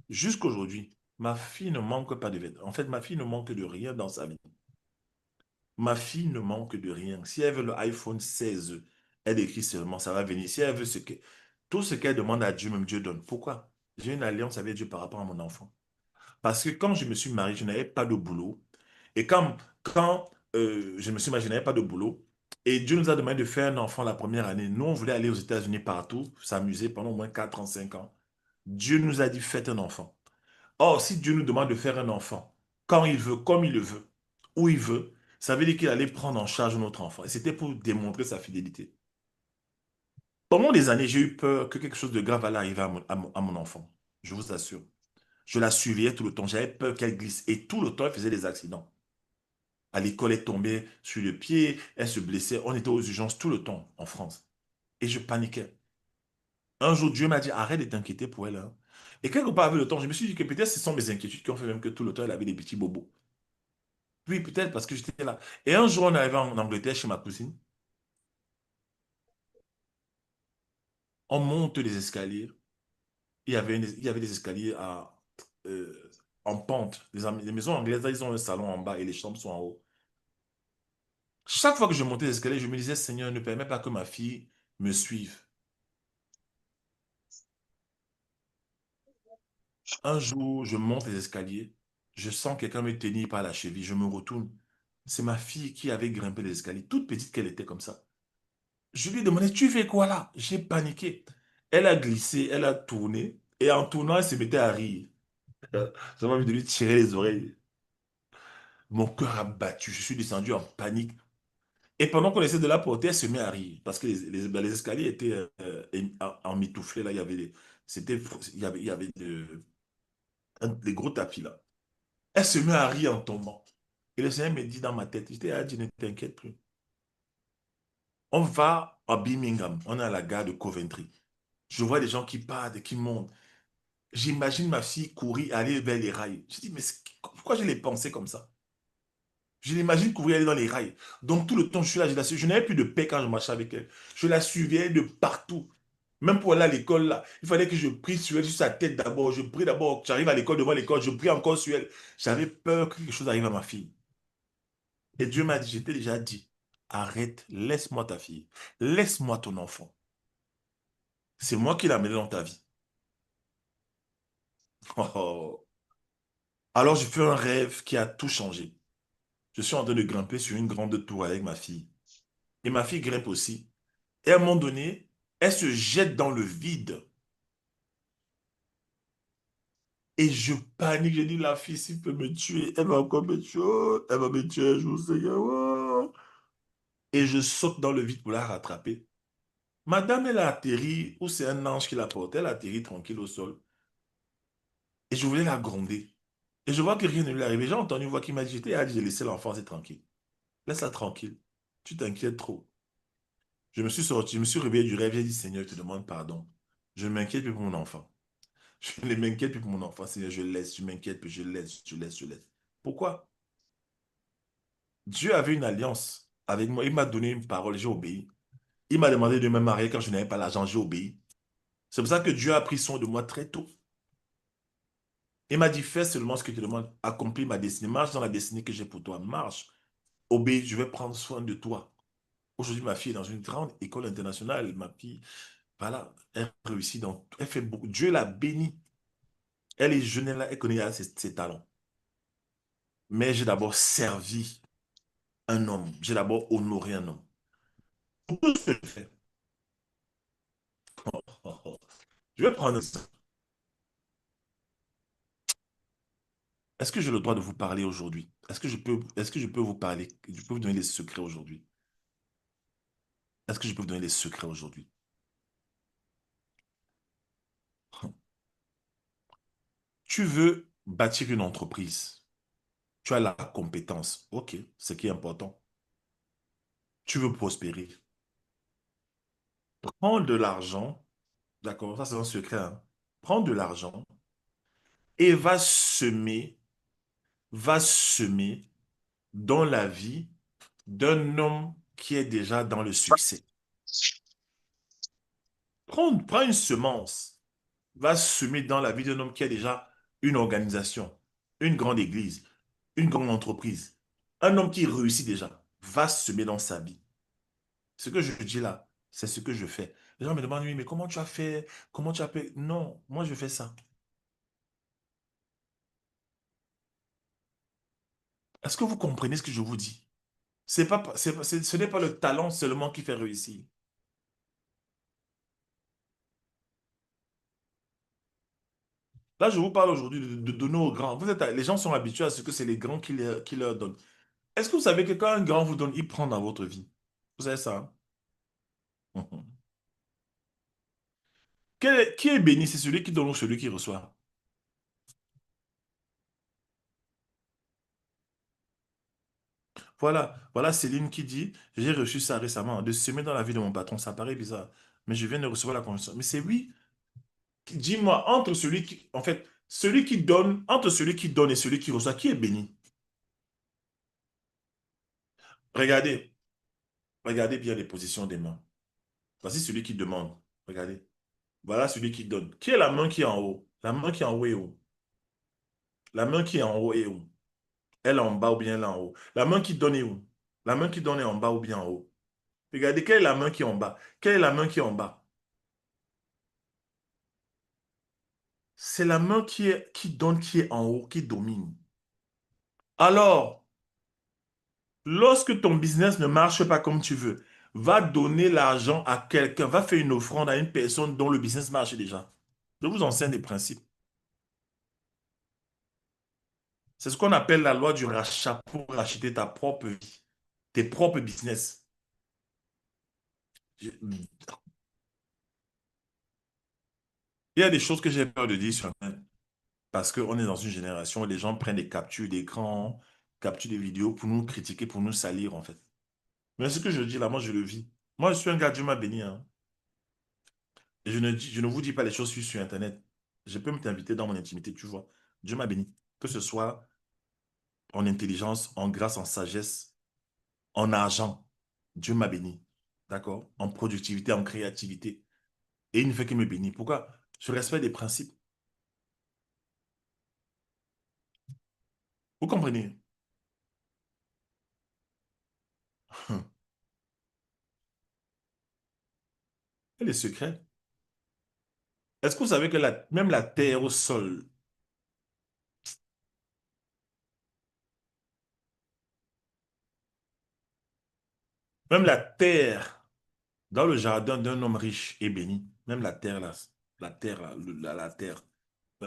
jusqu'aujourd'hui, ma fille ne manque pas de vêtements. En fait, ma fille ne manque de rien dans sa vie. Ma fille ne manque de rien. Si elle veut le iPhone 16, elle écrit seulement, ça va venir. Si elle veut tout ce qu'elle demande à Dieu, même Dieu donne. Pourquoi? J'ai une alliance avec Dieu par rapport à mon enfant. Parce que quand je me suis marié, je n'avais pas de boulot. Et quand je me suis marié, je n'avais pas de boulot. Et Dieu nous a demandé de faire un enfant la première année. Nous, on voulait aller aux États-Unis partout, s'amuser pendant au moins 4 ans, 5 ans. Dieu nous a dit, faites un enfant. Or, si Dieu nous demande de faire un enfant, quand il veut, comme il le veut, où il veut, ça veut dire qu'il allait prendre en charge notre enfant. Et c'était pour démontrer sa fidélité. Pendant des années, j'ai eu peur que quelque chose de grave allait arriver à mon enfant. Je vous assure. Je la surveillais tout le temps. J'avais peur qu'elle glisse. Et tout le temps, elle faisait des accidents. À l'école, elle tombait sur le pied, elle se blessait. On était aux urgences tout le temps en France. Et je paniquais. Un jour, Dieu m'a dit, arrête de t'inquiéter pour elle, hein. Et quelque part, avec le temps, je me suis dit que peut-être ce sont mes inquiétudes qui ont fait même que tout le temps, elle avait des petits bobos. Oui, peut-être parce que j'étais là. Et un jour, on est arrivé en Angleterre chez ma cousine. On monte les escaliers. Il y avait des escaliers en pente. Les maisons anglaises, là, ils ont un salon en bas et les chambres sont en haut. Chaque fois que je montais les escaliers, je me disais, Seigneur, ne permets pas que ma fille me suive. Un jour, je monte les escaliers, je sens quelqu'un me tenir par la cheville, je me retourne. C'est ma fille qui avait grimpé les escaliers, toute petite qu'elle était comme ça. Je lui ai demandé, tu fais quoi là? J'ai paniqué. Elle a glissé, elle a tourné, et en tournant, elle se mettait à rire. J'avais envie de lui tirer les oreilles. Mon cœur a battu, je suis descendu en panique. Et pendant qu'on essaie de la porter, elle se met à rire. Parce que les escaliers étaient emmitouflés, là, il y avait c'était, il y avait des gros tapis là. Elle se met à rire en tombant. Et le Seigneur me dit dans ma tête, j'étais à dire, ne t'inquiète plus. On va à Birmingham, on est à la gare de Coventry. Je vois des gens qui partent et qui montent. J'imagine ma fille courir, aller vers les rails. Je dis, mais pourquoi je l'ai pensé comme ça? Je l'imagine courir, aller dans les rails. Donc tout le temps, je suis là, je la suis. Je n'avais plus de paix quand je marchais avec elle. Je la suivais de partout. Même pour aller à l'école, là, il fallait que je prie sur elle, sur sa tête d'abord. Je prie d'abord, j'arrive à l'école, devant l'école, je prie encore sur elle. J'avais peur que quelque chose arrive à ma fille. Et Dieu m'a dit, j'étais déjà dit, arrête, laisse-moi ta fille, laisse-moi ton enfant. C'est moi qui l'ai amené dans ta vie. Oh. Alors je fais un rêve qui a tout changé. Je suis en train de grimper sur une grande tour avec ma fille. Et ma fille grimpe aussi. Et à un moment donné, elle se jette dans le vide. Et je panique, je dis, la fille, s'il peut me tuer, elle va encore me tuer. Oh, elle va me tuer un jour, Seigneur. Oh. Et je saute dans le vide pour la rattraper. Madame, elle a atterri, ou c'est un ange qui la porte, elle a atterri tranquille au sol. Et je voulais la gronder. Et je vois que rien ne lui est arrivé. J'ai entendu une voix qui m'a dit, j'ai laissé l'enfant, c'est tranquille. Laisse-la tranquille. Tu t'inquiètes trop. Je me suis sorti, je me suis réveillé du rêve, j'ai dit, Seigneur, je te demande pardon. Je ne m'inquiète plus pour mon enfant. Je ne m'inquiète plus pour mon enfant, Seigneur, je laisse, je m'inquiète plus, je laisse, je laisse, je laisse. Pourquoi? Dieu avait une alliance avec moi. Il m'a donné une parole, j'ai obéi. Il m'a demandé de me marier quand je n'avais pas l'argent, j'ai obéi. C'est pour ça que Dieu a pris soin de moi très tôt. Il m'a dit, fais seulement ce que je te demande, accomplis ma destinée, marche dans la destinée que j'ai pour toi, marche, obéis, je vais prendre soin de toi. Aujourd'hui, ma fille est dans une grande école internationale, ma fille, voilà, elle réussit dans, elle fait beaucoup. Dieu l'a bénie. Elle est jeune, elle connaît ses talents. Mais j'ai d'abord servi un homme. J'ai d'abord honoré un homme. Pour tout ce que je fais. Oh, oh, oh. Je vais prendre ça. Est-ce que j'ai le droit de vous parler aujourd'hui? Est-ce que je peux vous parler? Je peux vous donner des secrets aujourd'hui? Est-ce que je peux vous donner des secrets aujourd'hui? Tu veux bâtir une entreprise. Tu as la compétence. OK, ce qui est important. Tu veux prospérer. Prends de l'argent. D'accord, ça c'est un secret, hein. Prends de l'argent et va semer dans la vie d'un homme qui est déjà dans le succès. Prends une semence, va semer dans la vie d'un homme qui a déjà une organisation, une grande église, une grande entreprise. Un homme qui réussit déjà, va semer dans sa vie. Ce que je dis là, c'est ce que je fais. Les gens me demandent, oui, mais comment tu as fait? Comment tu as fait? Non, moi je fais ça. Est-ce que vous comprenez ce que je vous dis? C'est pas, ce n'est pas le talent seulement qui fait réussir. Là, je vous parle aujourd'hui de donner aux grands. Les gens sont habitués à ce que c'est les grands qui leur donnent. Est-ce que vous savez que quand un grand vous donne, il prend dans votre vie? Vous savez ça, hein? Mhm. Qui est béni? C'est celui qui donne ou celui qui reçoit? Voilà Céline qui dit, j'ai reçu ça récemment, de semer dans la vie de mon patron. Ça paraît bizarre, mais je viens de recevoir la confiance. Mais c'est oui. Dis-moi, entre celui qui, en fait, celui qui donne, entre celui qui donne et celui qui reçoit, qui est béni? Regardez, regardez bien les positions des mains. Voici celui qui demande. Regardez. Voilà celui qui donne. Qui est la main qui est en haut? La main qui est en haut est où? La main qui est en haut est où? Elle est en bas ou bien elle est en haut? La main qui donne est où? La main qui donne est en bas ou bien en haut? Regardez, quelle est la main qui est en bas? Quelle est la main qui est en bas? c'est la main qui donne, qui est en haut, qui domine. Alors, lorsque ton business ne marche pas comme tu veux, va donner l'argent à quelqu'un, va faire une offrande à une personne dont le business marche déjà. Je vous enseigne des principes. C'est ce qu'on appelle la loi du rachat pour racheter ta propre vie, tes propres business. Il y a des choses que j'ai peur de dire sur Internet parce qu'on est dans une génération où les gens prennent des captures d'écran, captures de vidéos pour nous critiquer, pour nous salir en fait. Mais ce que je dis là, moi je le vis. Moi je suis un gars, Dieu m'a béni, hein. Et je ne vous dis pas les choses sur Internet. Je peux me t'inviter dans mon intimité, tu vois. Dieu m'a béni. Que ce soit en intelligence, en grâce, en sagesse, en argent. Dieu m'a béni. D'accord? En productivité, en créativité. Et il ne fait que me bénir. Pourquoi? Je respecte des principes. Vous comprenez? Et les secrets. Est-ce que vous savez que même la terre au sol, même la terre dans le jardin d'un homme riche est bénie. Même la terre là, la terre.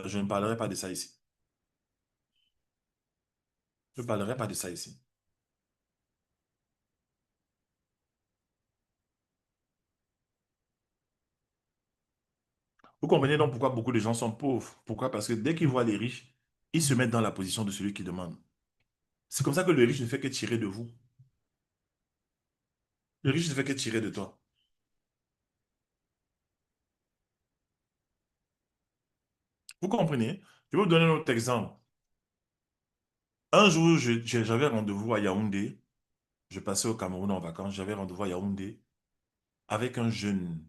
Je ne parlerai pas de ça ici. Je ne parlerai pas de ça ici. Vous comprenez donc pourquoi beaucoup de gens sont pauvres. Pourquoi? Parce que dès qu'ils voient les riches, ils se mettent dans la position de celui qui demande. C'est comme ça que le riche ne fait que tirer de vous. Le riche ne fait que tirer de toi. Vous comprenez? Je vais vous donner un autre exemple. Un jour, j'avais rendez-vous à Yaoundé. Je passais au Cameroun en vacances. J'avais rendez-vous à Yaoundé avec un jeune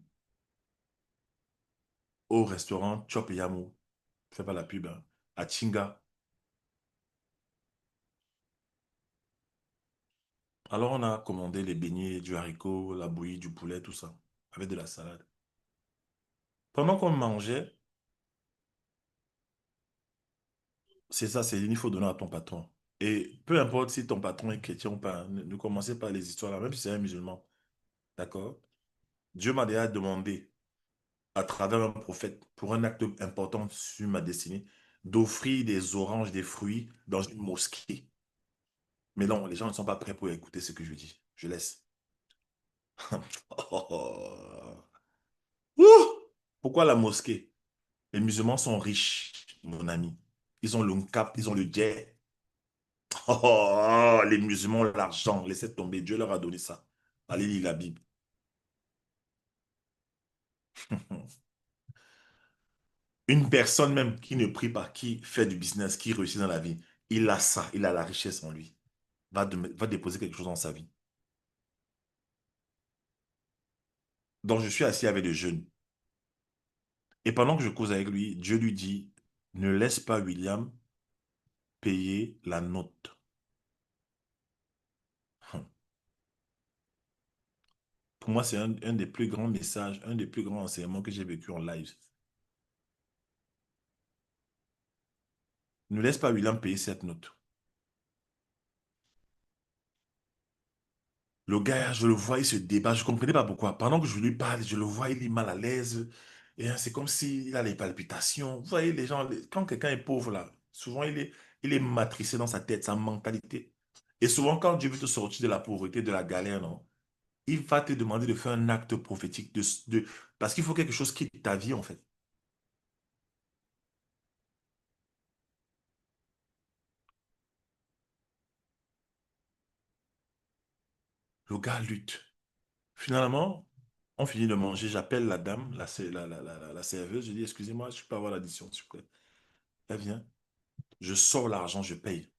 au restaurant Chop et Yamou. Je ne fais pas la pub, hein, à Chinga. Alors, on a commandé les beignets, du haricot, la bouillie, du poulet, tout ça, avec de la salade. Pendant qu'on mangeait, c'est ça, c'est il faut donner à ton patron. Et peu importe si ton patron est chrétien ou pas, ne commencez pas les histoires là, même si c'est un musulman. D'accord? Dieu m'a déjà demandé, à travers un prophète, pour un acte important sur ma destinée, d'offrir des oranges, des fruits dans une mosquée. Mais non, les gens ne sont pas prêts pour écouter ce que je dis. Je laisse. Ouh! Pourquoi la mosquée? Les musulmans sont riches, mon ami. Ils ont le cap, ils ont le djed. Oh, les musulmans ont l'argent. Laissez tomber. Dieu leur a donné ça. Allez lire la Bible. Une personne même qui ne prie pas, qui fait du business, qui réussit dans la vie, il a ça, il a la richesse en lui. Va déposer quelque chose dans sa vie. Donc, je suis assis avec des jeunes. Et pendant que je cause avec lui, Dieu lui dit, ne laisse pas William payer la note. Pour moi, c'est un des plus grands messages, un des plus grands enseignements que j'ai vécu en live. Ne laisse pas William payer cette note. Le gars, je le vois, il se débat. Je ne comprenais pas pourquoi. Pendant que je lui parle, je le vois, il est mal à l'aise. Et c'est comme s'il a les palpitations. Vous voyez, les gens, quand quelqu'un est pauvre, là, souvent, il est matricé dans sa tête, sa mentalité. Et souvent, quand Dieu veut te sortir de la pauvreté, de la galère, non, il va te demander de faire un acte prophétique. Parce qu'il faut quelque chose qui quitte ta vie, en fait. Le gars lutte. Finalement, on finit de manger. J'appelle la dame, la serveuse. Je dis, excusez-moi, je peux avoir l'addition, s'il vous plaît. Elle vient. Je sors l'argent, je paye.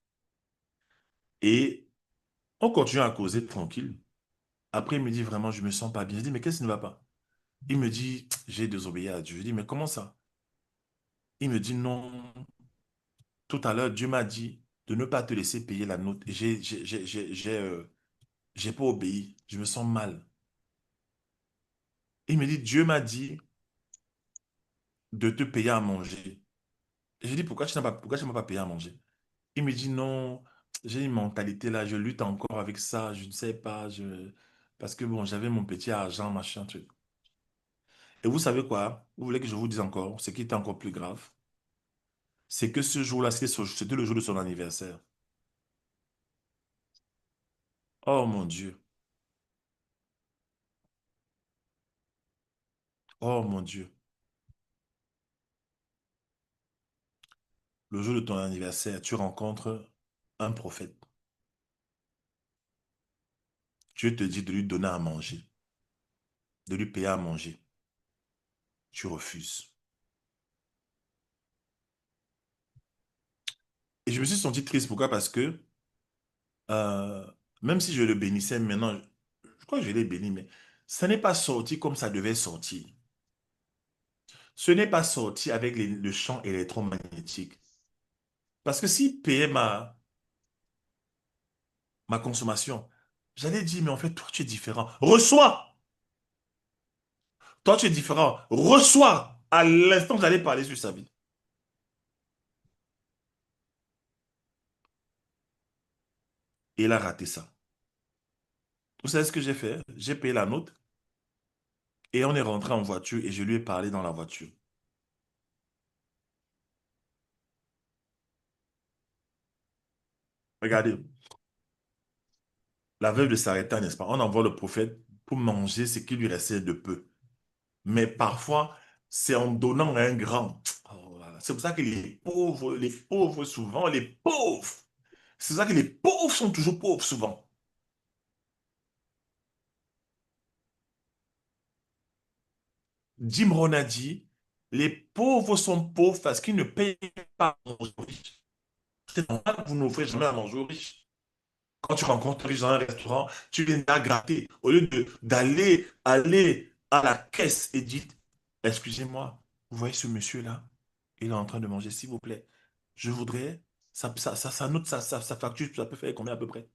Et on continue à causer tranquille. Après, il me dit vraiment, je me sens pas bien. Je dis, mais qu'est-ce qui ne va pas? Il me dit, j'ai désobéi à Dieu. Je dis, mais comment ça? Il me dit, non, tout à l'heure, Dieu m'a dit de ne pas te laisser payer la note. Et j'ai pas obéi. Je me sens mal. Il me dit, Dieu m'a dit de te payer à manger. Et je dis, pourquoi tu n'as pas payé à manger? Il me dit, non, j'ai une mentalité là, je lutte encore avec ça, je ne sais pas, parce que bon, j'avais mon petit argent, machin, truc. Et vous savez quoi? Vous voulez que je vous dise encore, ce qui était encore plus grave, c'est que ce jour-là, c'était le jour de son anniversaire. Oh mon Dieu, oh mon Dieu. Le jour de ton anniversaire, tu rencontres un prophète. Dieu te dit de lui donner à manger, de lui payer à manger. Tu refuses. Et je me suis senti triste. Pourquoi? Parce que euh, même si je le bénissais maintenant, je crois que je l'ai béni, mais ça n'est pas sorti comme ça devait sortir. Ce n'est pas sorti avec le champ électromagnétique. Parce que s'il payait ma consommation, j'allais dire, mais en fait, toi, tu es différent. Reçois! Toi, tu es différent. Reçois! À l'instant, j'allais parler sur sa vie. Et il a raté ça. Vous savez ce que j'ai fait? J'ai payé la note et on est rentré en voiture et je lui ai parlé dans la voiture. Regardez, la veuve de Sarepta, n'est-ce pas? On envoie le prophète pour manger ce qui lui restait de peu. Mais parfois, c'est en donnant à un grand. Oh là là. C'est pour ça que les pauvres souvent, les pauvres, c'est pour ça que les pauvres sont toujours pauvres souvent. Jim Rohn a dit, les pauvres sont pauvres parce qu'ils ne payent pas à manger aux riches. C'est normal que vous n'offrez jamais à manger aux riches. Quand tu rencontres un riche dans un restaurant, tu viens à gratter. Au lieu aller à la caisse et dire, excusez-moi, vous voyez ce monsieur-là? Il est en train de manger, s'il vous plaît. Je voudrais, ça note sa facture, ça peut faire combien à peu près?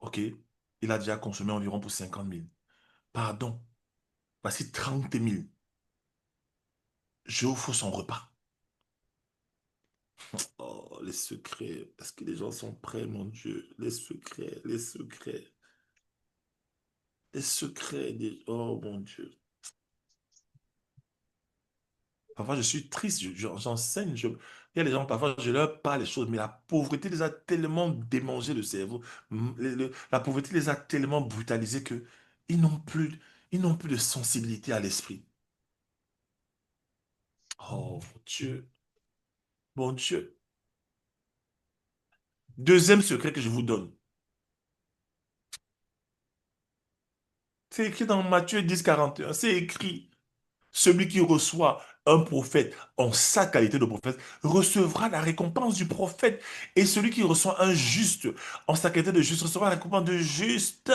Ok, il a déjà consommé environ pour 50 000. Pardon, voici 30 000. Je offre son repas. Oh, les secrets, parce que les gens sont prêts, mon Dieu. Les secrets, les secrets, les secrets. Oh, mon Dieu. Parfois, je suis triste, j'enseigne. Il y a des gens, parfois, je leur parle les choses, mais la pauvreté les a tellement démangé le cerveau. La pauvreté les a tellement brutalisés que ils n'ont plus, ils n'ont plus de sensibilité à l'esprit. Oh, mon Dieu, mon Dieu. Deuxième secret que je vous donne. C'est écrit dans Matthieu 10, 41. C'est écrit. Celui qui reçoit un prophète en sa qualité de prophète recevra la récompense du prophète. Et celui qui reçoit un juste en sa qualité de juste recevra la récompense de juste.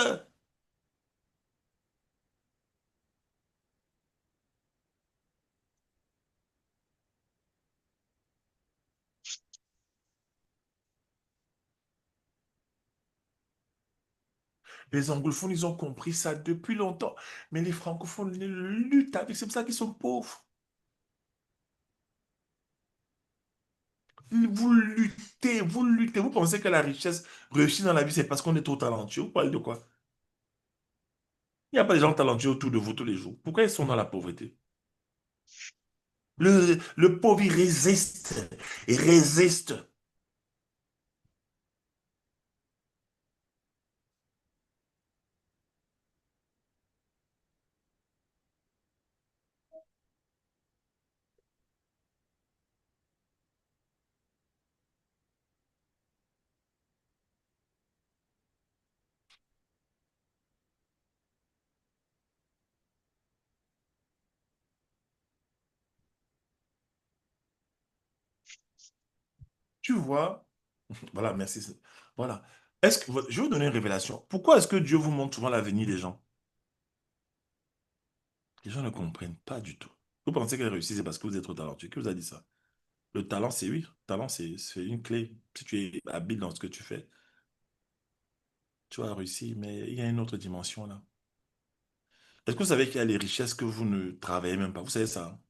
Les anglophones, ils ont compris ça depuis longtemps. Mais les francophones ils luttent avec. C'est pour ça qu'ils sont pauvres. Vous luttez, vous luttez. Vous pensez que la richesse réussie dans la vie, c'est parce qu'on est trop talentueux. Vous parlez de quoi? Il n'y a pas de gens talentueux autour de vous tous les jours. Pourquoi ils sont dans la pauvreté? Le pauvre, il résiste. Il résiste. Tu vois? Voilà, merci. Voilà. Je vais vous donner une révélation. Pourquoi est-ce que Dieu vous montre souvent l'avenir des gens? Les gens ne comprennent pas du tout. Vous pensez qu'elle réussit, c'est parce que vous êtes trop talentueux. Qui vous a dit ça? Le talent, c'est oui. Le talent, c'est une clé. Si tu es habile dans ce que tu fais, tu vas réussir. Mais il y a une autre dimension là. Est-ce que vous savez qu'il y a les richesses que vous ne travaillez même pas? Vous savez ça? Hein?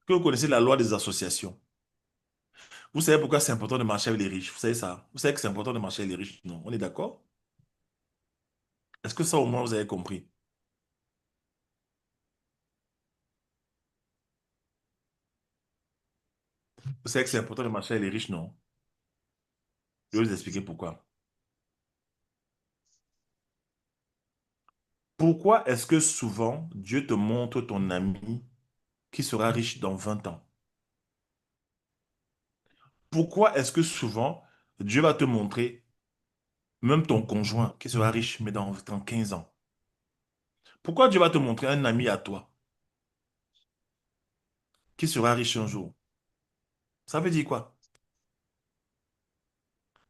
Que vous connaissez la loi des associations. Vous savez pourquoi c'est important de marcher avec les riches? Vous savez ça? Vous savez que c'est important de marcher avec les riches? Non. On est d'accord? Est-ce que ça au moins vous avez compris? Vous savez que c'est important de marcher avec les riches? Non. Je vais vous expliquer pourquoi. Pourquoi est-ce que souvent Dieu te montre ton ami qui sera riche dans 20 ans? Pourquoi est-ce que souvent Dieu va te montrer même ton conjoint qui sera riche mais dans 15 ans? Pourquoi Dieu va te montrer un ami à toi qui sera riche un jour? Ça veut dire quoi?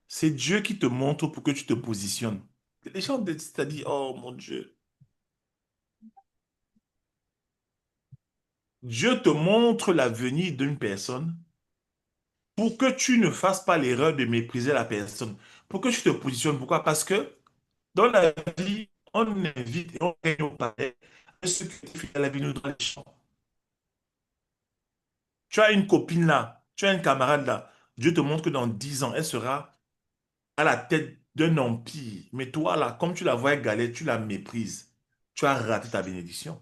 C'est Dieu qui te montre pour que tu te positionnes. Les gens c'est-à-dire, oh mon Dieu. Dieu te montre l'avenir d'une personne pour que tu ne fasses pas l'erreur de mépriser la personne. Pour que tu te positionnes. Pourquoi? Parce que dans la vie, on invite et on gagne au palais. Ce qui est fidèle à la vie nous doit les champs. Tu as une copine là, tu as une camarade là. Dieu te montre que dans 10 ans, elle sera à la tête d'un empire. Mais toi là, comme tu la vois galer, tu la méprises. Tu as raté ta bénédiction.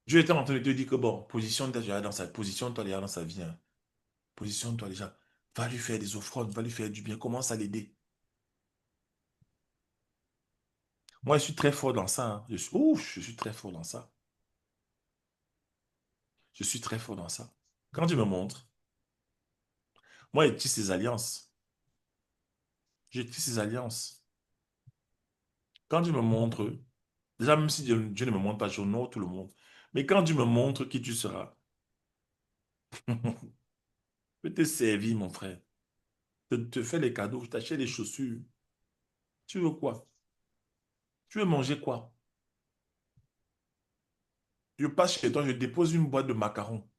Dieu était en train de te dire que bon, positionne-toi déjà dans sa position-toi déjà dans sa vie, hein. Positionne-toi déjà. Va lui faire des offrandes, va lui faire du bien. Commence à l'aider. Moi, je suis très fort dans ça, hein. Je suis très fort dans ça. Je suis très fort dans ça. Quand Dieu me montre, moi, je tisse des alliances. Je tisse des alliances. Quand Dieu me montre, déjà, même si Dieu ne me montre pas, j'honore tout le monde. Mais quand Dieu me montre qui tu seras, je vais te servir, mon frère. Te faire les cadeaux, je t'achète des chaussures. Tu veux quoi? Tu veux manger quoi? Je passe chez toi, je dépose une boîte de macarons.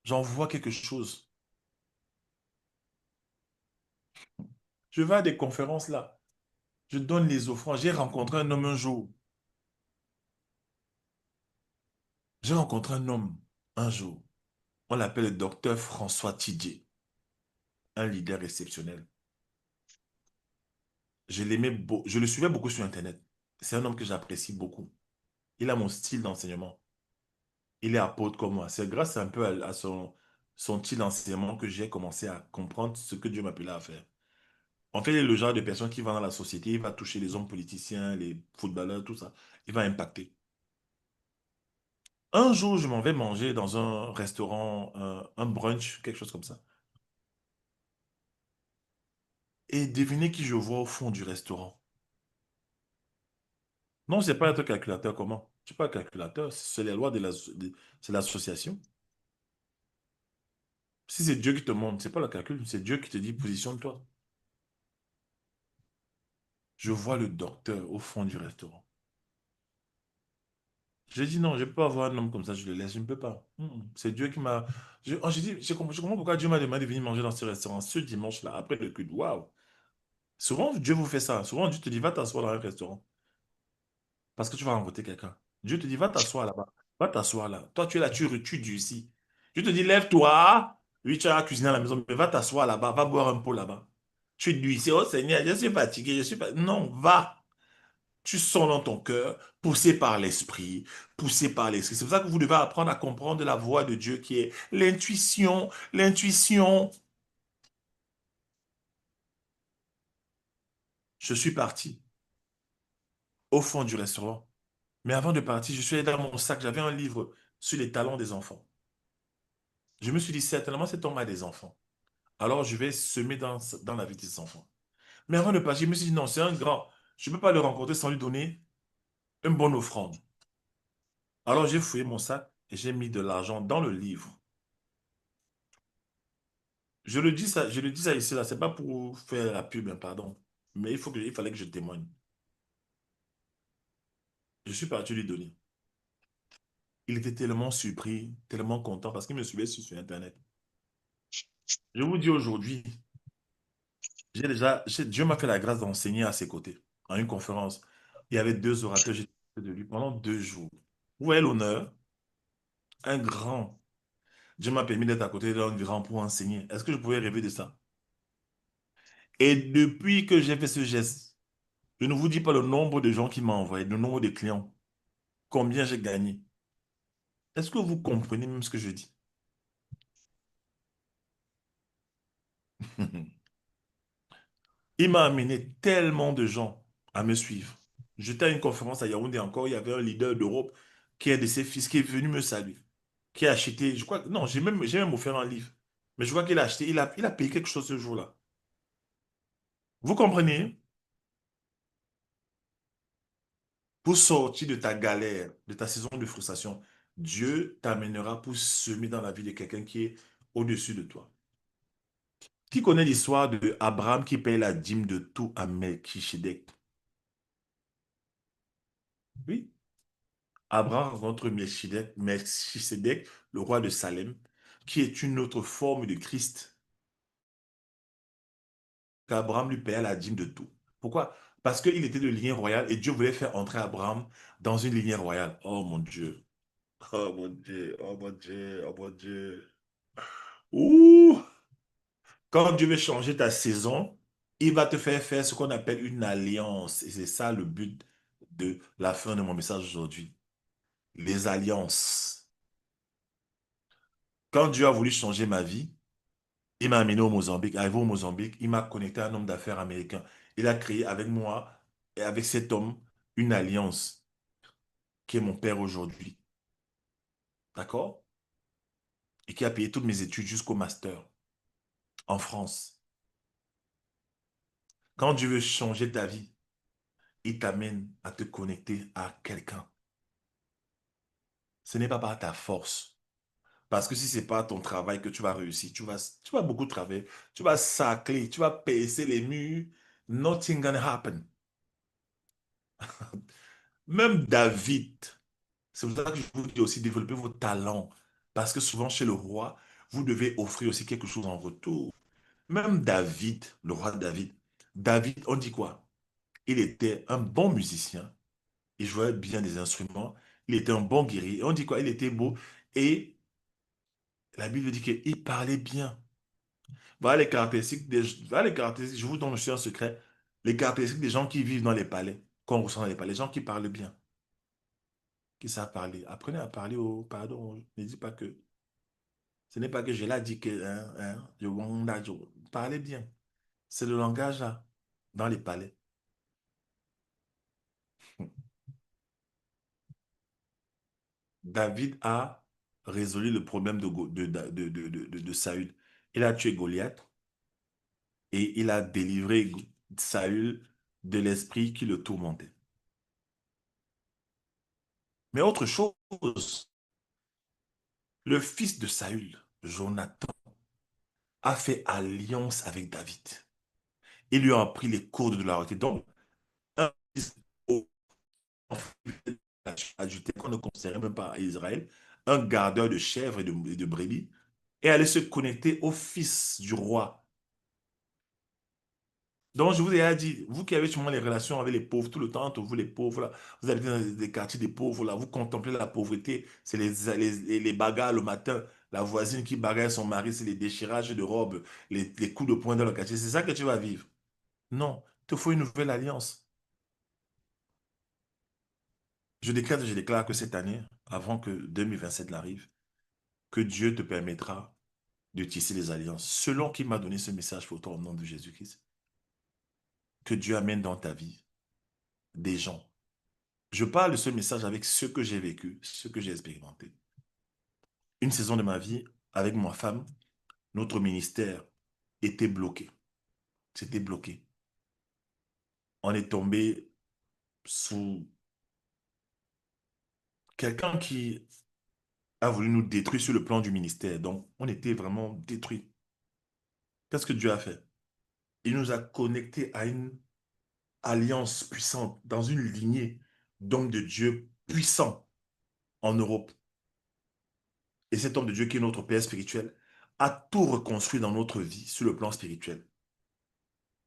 J'envoie quelque chose. Je vais à des conférences là. Je donne les offrandes. J'ai rencontré un homme un jour. J'ai rencontré un homme un jour. On l'appelle le docteur François Tidier, un leader exceptionnel. Je le suivais beaucoup sur Internet. C'est un homme que j'apprécie beaucoup. Il a mon style d'enseignement. Il est apôtre comme moi. C'est grâce un peu à son style d'enseignement que j'ai commencé à comprendre ce que Dieu m'appelait à faire. En fait, il est le genre de personne qui va dans la société, il va toucher les hommes politiciens, les footballeurs, tout ça. Il va impacter. Un jour, je m'en vais manger dans un restaurant, un brunch, quelque chose comme ça. Et devinez qui je vois au fond du restaurant. Non, c'est pas être calculateur comment? Je suis pas calculateur, c'est les lois c'est l'association. Si c'est Dieu qui te montre, c'est pas le calcul, c'est Dieu qui te dit positionne-toi. Je vois le docteur au fond du restaurant. J'ai dit non, je ne peux pas avoir un homme comme ça, je le laisse, je ne peux pas. C'est Dieu qui m'a. J'ai dit, je comprends pourquoi Dieu m'a demandé de venir manger dans ce restaurant ce dimanche-là, après le culte. Waouh! Souvent, Dieu vous fait ça. Souvent, Dieu te dit, va t'asseoir dans un restaurant parce que tu vas rencontrer quelqu'un. Dieu te dit, va t'asseoir là-bas. Va t'asseoir là. Toi, tu es là, tu du ici. Dieu te dit, lève-toi. Oui, tu as cuisiné à la maison, mais va t'asseoir là-bas. Va boire un pot là-bas. Tu es ici. Oh Seigneur, je suis fatigué. Je suis pas. Non, va. Tu sens dans ton cœur, poussé par l'esprit, poussé par l'esprit. C'est pour ça que vous devez apprendre à comprendre la voix de Dieu qui est l'intuition, l'intuition. Je suis parti au fond du restaurant. Mais avant de partir, je suis allé dans mon sac, j'avais un livre sur les talents des enfants. Je me suis dit, certainement, cet homme a des enfants. Alors, je vais semer dans la vie des enfants. Mais avant de partir, je me suis dit, non, c'est un grand. Je ne peux pas le rencontrer sans lui donner une bonne offrande. Alors, j'ai fouillé mon sac et j'ai mis de l'argent dans le livre. Je le dis ça ici, là, c'est pas pour faire la pub, hein, pardon. Mais il fallait que je témoigne. Je suis parti lui donner. Il était tellement surpris, tellement content parce qu'il me suivait sur Internet. Je vous dis aujourd'hui, Dieu m'a fait la grâce d'enseigner à ses côtés, en une conférence. Il y avait deux orateurs, j'étais de lui pendant 2 jours. Vous voyez l'honneur? Un grand. Dieu m'a permis d'être à côté d'un grand pour enseigner. Est-ce que je pouvais rêver de ça? Et depuis que j'ai fait ce geste, je ne vous dis pas le nombre de gens qui m'ont envoyé, le nombre de clients, combien j'ai gagné. Est-ce que vous comprenez même ce que je dis? Il m'a amené tellement de gens à me suivre. J'étais à une conférence à Yaoundé encore, il y avait un leader d'Europe qui est de ses fils qui est venu me saluer, qui a acheté, je crois, non, j'ai même offert un livre. Mais je crois qu'il a acheté, il a payé quelque chose ce jour-là. Vous comprenez? Pour sortir de ta galère, de ta saison de frustration, Dieu t'amènera pour semer dans la vie de quelqu'un qui est au-dessus de toi. Qui connaît l'histoire de Abraham qui paye la dîme de tout à Melchisedec? Oui. Abraham rencontre Melchisedec, le roi de Salem, qui est une autre forme de Christ, qu'Abraham lui paya la dîme de tout. Pourquoi? Parce qu'il était de lignée royale et Dieu voulait faire entrer Abraham dans une lignée royale. Oh mon Dieu. Oh mon Dieu. Oh mon Dieu. Oh mon Dieu. Ouh! Quand Dieu veut changer ta saison, il va te faire faire ce qu'on appelle une alliance. Et c'est ça le but de la fin de mon message aujourd'hui. Les alliances. Quand Dieu a voulu changer ma vie, il m'a amené au Mozambique. Arrivé au Mozambique, il m'a connecté à un homme d'affaires américain. Il a créé avec moi et avec cet homme une alliance qui est mon père aujourd'hui. D'accord? Et qui a payé toutes mes études jusqu'au master en France. Quand Dieu veut changer ta vie, il t'amène à te connecter à quelqu'un. Ce n'est pas par ta force. Parce que si ce n'est pas ton travail que tu vas réussir, tu vas beaucoup travailler, tu vas sacler, tu vas percer les murs, nothing gonna happen. Même David, c'est pour ça que je vous dis aussi, développer vos talents. Parce que souvent chez le roi, vous devez offrir aussi quelque chose en retour. Même David, le roi David, David, on dit quoi? Il était un bon musicien, il jouait bien des instruments, il était un bon guerrier. On dit quoi? Il était beau et la Bible dit qu'il parlait bien. Voilà les caractéristiques, je vous donne aussi un secret, les caractéristiques des gens qui vivent dans les palais, qu'on ressent dans les palais, les gens qui parlent bien, qui savent parler. Apprenez à parler au pardon, ne dis pas que, ce n'est pas que je l'ai dit que, parlez bien. C'est le langage là, dans les palais. David a résolu le problème de Saül. Il a tué Goliath et il a délivré Saül de l'esprit qui le tourmentait. Mais autre chose, le fils de Saül, Jonathan, a fait alliance avec David. Il lui a appris les codes de la route. Donc, un fils ajouté qu'on ne considérait même pas à Israël, un gardeur de chèvres et de brebis, et allait se connecter au fils du roi. Donc, je vous ai déjà dit, vous qui avez sûrement les relations avec les pauvres tout le temps, entre vous les pauvres, là, vous habitez dans des quartiers des pauvres, là, vous contemplez la pauvreté, c'est les bagarres le matin, la voisine qui bagarre son mari, c'est les déchirages de robes, les coups de poing dans le quartier, c'est ça que tu vas vivre. Non, il te faut une nouvelle alliance. Je déclare que cette année, avant que 2027 n'arrive, que Dieu te permettra de tisser les alliances, selon qui m'a donné ce message pour toi au nom de Jésus-Christ. Que Dieu amène dans ta vie des gens. Je parle de ce message avec ce que j'ai vécu, ce que j'ai expérimenté. Une saison de ma vie, avec ma femme, notre ministère était bloqué. C'était bloqué. On est tombé sous quelqu'un qui a voulu nous détruire sur le plan du ministère. Donc, on était vraiment détruits. Qu'est-ce que Dieu a fait? Il nous a connectés à une alliance puissante, dans une lignée d'hommes de Dieu puissants en Europe. Et cet homme de Dieu qui est notre Père spirituel a tout reconstruit dans notre vie sur le plan spirituel.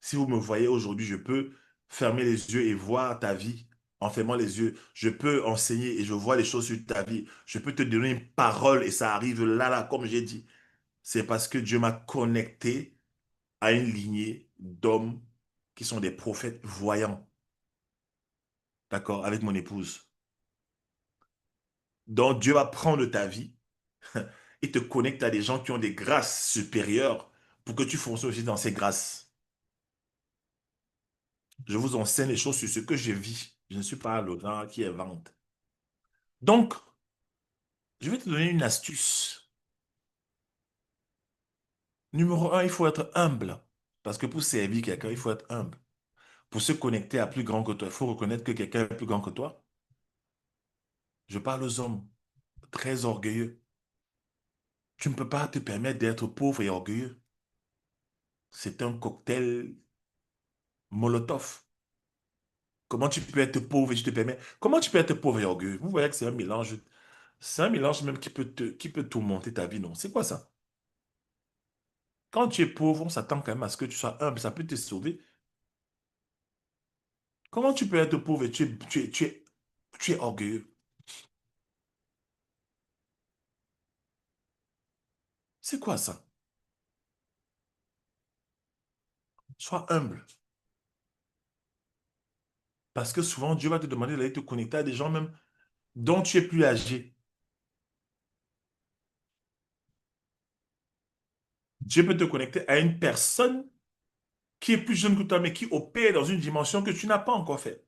Si vous me voyez aujourd'hui, je peux fermer les yeux et voir ta vie en fermant les yeux, je peux enseigner et je vois les choses sur ta vie. Je peux te donner une parole et ça arrive là, là, comme j'ai dit. C'est parce que Dieu m'a connecté à une lignée d'hommes qui sont des prophètes voyants, d'accord, avec mon épouse. Donc Dieu va prendre ta vie et te connecte à des gens qui ont des grâces supérieures pour que tu fonctionnes aussi dans ces grâces. Je vous enseigne les choses sur ce que je vis. Je ne suis pas le grand qui invente. Donc, je vais te donner une astuce. Numéro un, il faut être humble. Parce que pour servir quelqu'un, il faut être humble. Pour se connecter à plus grand que toi, il faut reconnaître que quelqu'un est plus grand que toi. Je parle aux hommes très orgueilleux. Tu ne peux pas te permettre d'être pauvre et orgueilleux. C'est un cocktail Molotov. Comment tu peux être pauvre et tu te permets? Comment tu peux être pauvre et orgueilleux? Vous voyez que c'est un mélange. C'est un mélange même qui peut tout monter ta vie, non? C'est quoi ça? Quand tu es pauvre, on s'attend quand même à ce que tu sois humble. Ça peut te sauver. Comment tu peux être pauvre et tu es orgueilleux? C'est quoi ça? Sois humble. Parce que souvent, Dieu va te demander d'aller te connecter à des gens même dont tu es plus âgé. Dieu peut te connecter à une personne qui est plus jeune que toi, mais qui opère dans une dimension que tu n'as pas encore fait.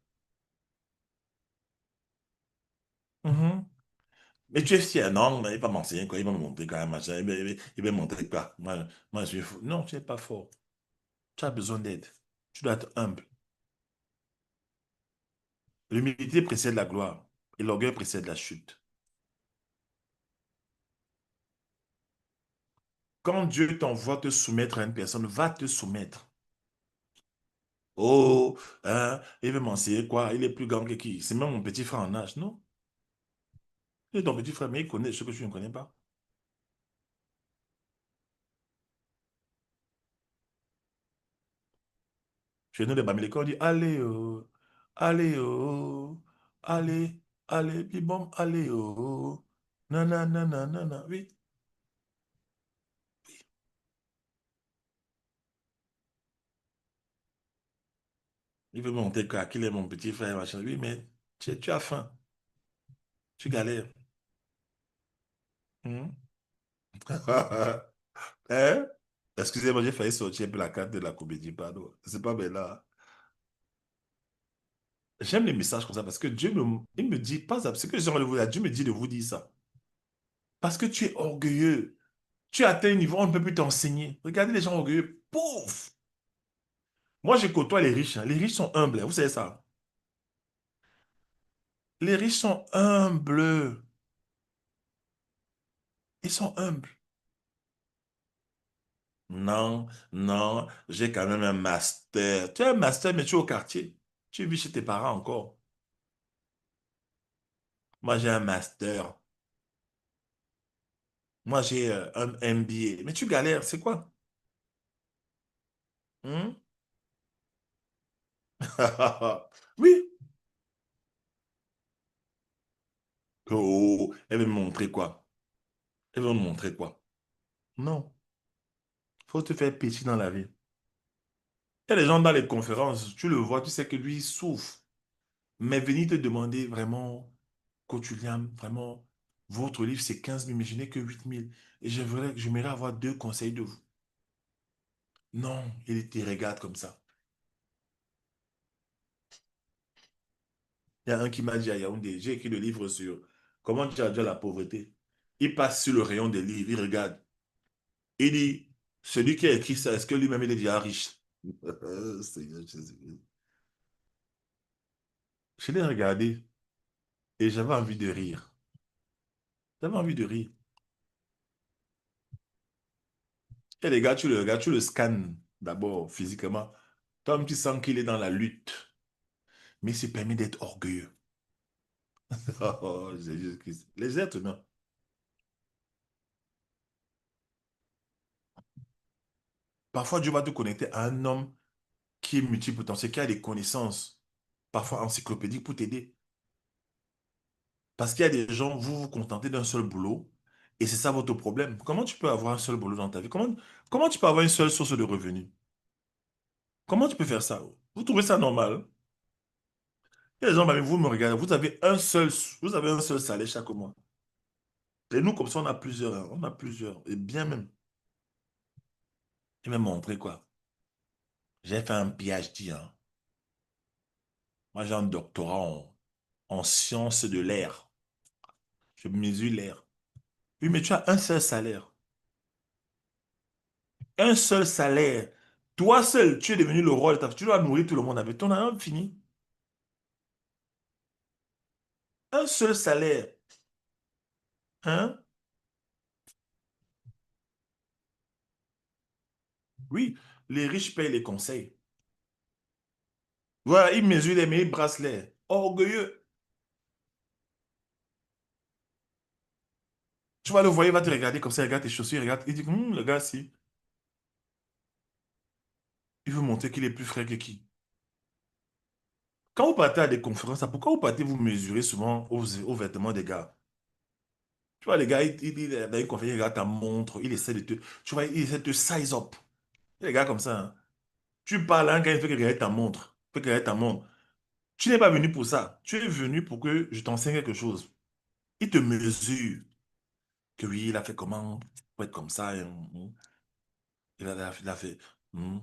Mhm. Mais tu es fier, non, mais il va m'enseigner quoi, il va me montrer quand même, machin, il va me montrer quoi. Moi, je suis fou. Non, tu n'es pas fort. Tu as besoin d'aide. Tu dois être humble. L'humilité précède la gloire et l'orgueil précède la chute. Quand Dieu t'envoie te soumettre à une personne, va te soumettre. Oh, hein, il veut m'enseigner quoi? Il est plus grand que qui? C'est même mon petit frère en âge, non? Il est ton petit frère, mais il connaît ce que tu ne connais pas. Chez nous, les Bamileke, on dit allez, allez, allez, bibom, allez, nanana, nanana, oui. Il veut me montrer quoi, qu'il est mon petit frère, machin. Oui, mais tu as faim, tu galères. Hmm? Hein? Excusez-moi, j'ai failli sortir un peu la carte de la comédie, pardon. C'est pas là. J'aime les messages comme ça parce que il me dit, pas ça, ce que j'aimerais vous dire, Dieu me dit de vous dire ça. Parce que tu es orgueilleux. Tu as atteint un niveau, on ne peut plus t'enseigner. Regardez les gens orgueilleux. Pouf! Moi, je côtoie les riches, hein. Les riches sont humbles, hein. Vous savez ça. Les riches sont humbles. Ils sont humbles. Non, non, j'ai quand même un master. Tu as un master, mais tu es au quartier. Tu vis chez tes parents encore. Moi, j'ai un master. Moi, j'ai un MBA. Mais tu galères, c'est quoi? Hmm? Oui. Oh, elle veut me montrer quoi? Elle veut me montrer quoi? Non. Faut te faire petit dans la vie. Il y a des gens dans les conférences, tu le vois, tu sais que lui, il souffre. Mais venir te demander vraiment, Coach William, vraiment, votre livre, c'est 15 000, mais je n'ai que 8 000. Et j'aimerais avoir deux conseils de vous. Non, il te regarde comme ça. Il y a un qui m'a dit à Yaoundé, j'ai écrit le livre sur comment tu as la pauvreté. Il passe sur le rayon des livres, il regarde. Il dit, celui qui a écrit ça, est-ce que lui-même il est déjà riche? Seigneur Jésus. Je l'ai regardé et j'avais envie de rire. J'avais envie de rire. Et les gars, tu le regardes, tu le scannes d'abord physiquement. Comme tu sens qu'il est dans la lutte, mais il se permet d'être orgueilleux. Oh, Jésus-Christ. Les êtres humains. Parfois, Dieu va te connecter à un homme qui est multipotentiel, qui a des connaissances. parfois encyclopédiques pour t'aider. Parce qu'il y a des gens, vous vous contentez d'un seul boulot et c'est ça votre problème. Comment tu peux avoir un seul boulot dans ta vie? Comment tu peux avoir une seule source de revenus? Comment tu peux faire ça? Vous trouvez ça normal? Il y a des gens, bah, vous me regardez, vous avez un seul salaire chaque mois. Et nous, comme ça, on a plusieurs, hein. On a plusieurs. Et bien même. Et même montré quoi? J'ai fait un PhD, hein. Moi, j'ai un doctorat en sciences de l'air. Je mesure l'air. Oui, mais tu as un seul salaire. Un seul salaire. Toi seul, tu es devenu le roi de ta... Tu dois nourrir tout le monde avec ton argent fini. Un seul salaire. Hein? Oui, les riches payent les conseils. Voilà, ils mesurent les meilleurs bracelets. Orgueilleux. Tu vas le voir, il va te regarder comme ça, il regarde tes chaussures, il regarde. Il dit, le gars, si, il veut montrer qu'il est plus frais que qui. Quand vous partez à des conférences, pourquoi vous partez vous mesurer souvent aux vêtements des gars? Tu vois, les gars, dans une conférence, il regarde ta montre, il essaie de te, tu vois, il essaie de te size up. Les gars comme ça, hein. Tu parles à un gars, il fait que regarder ta montre. Il fait que regarder ta montre. Tu n'es pas venu pour ça. Tu es venu pour que je t'enseigne quelque chose. Il te mesure que oui, il a fait comment pour être comme ça, hein, hein. Il a fait. Hmm.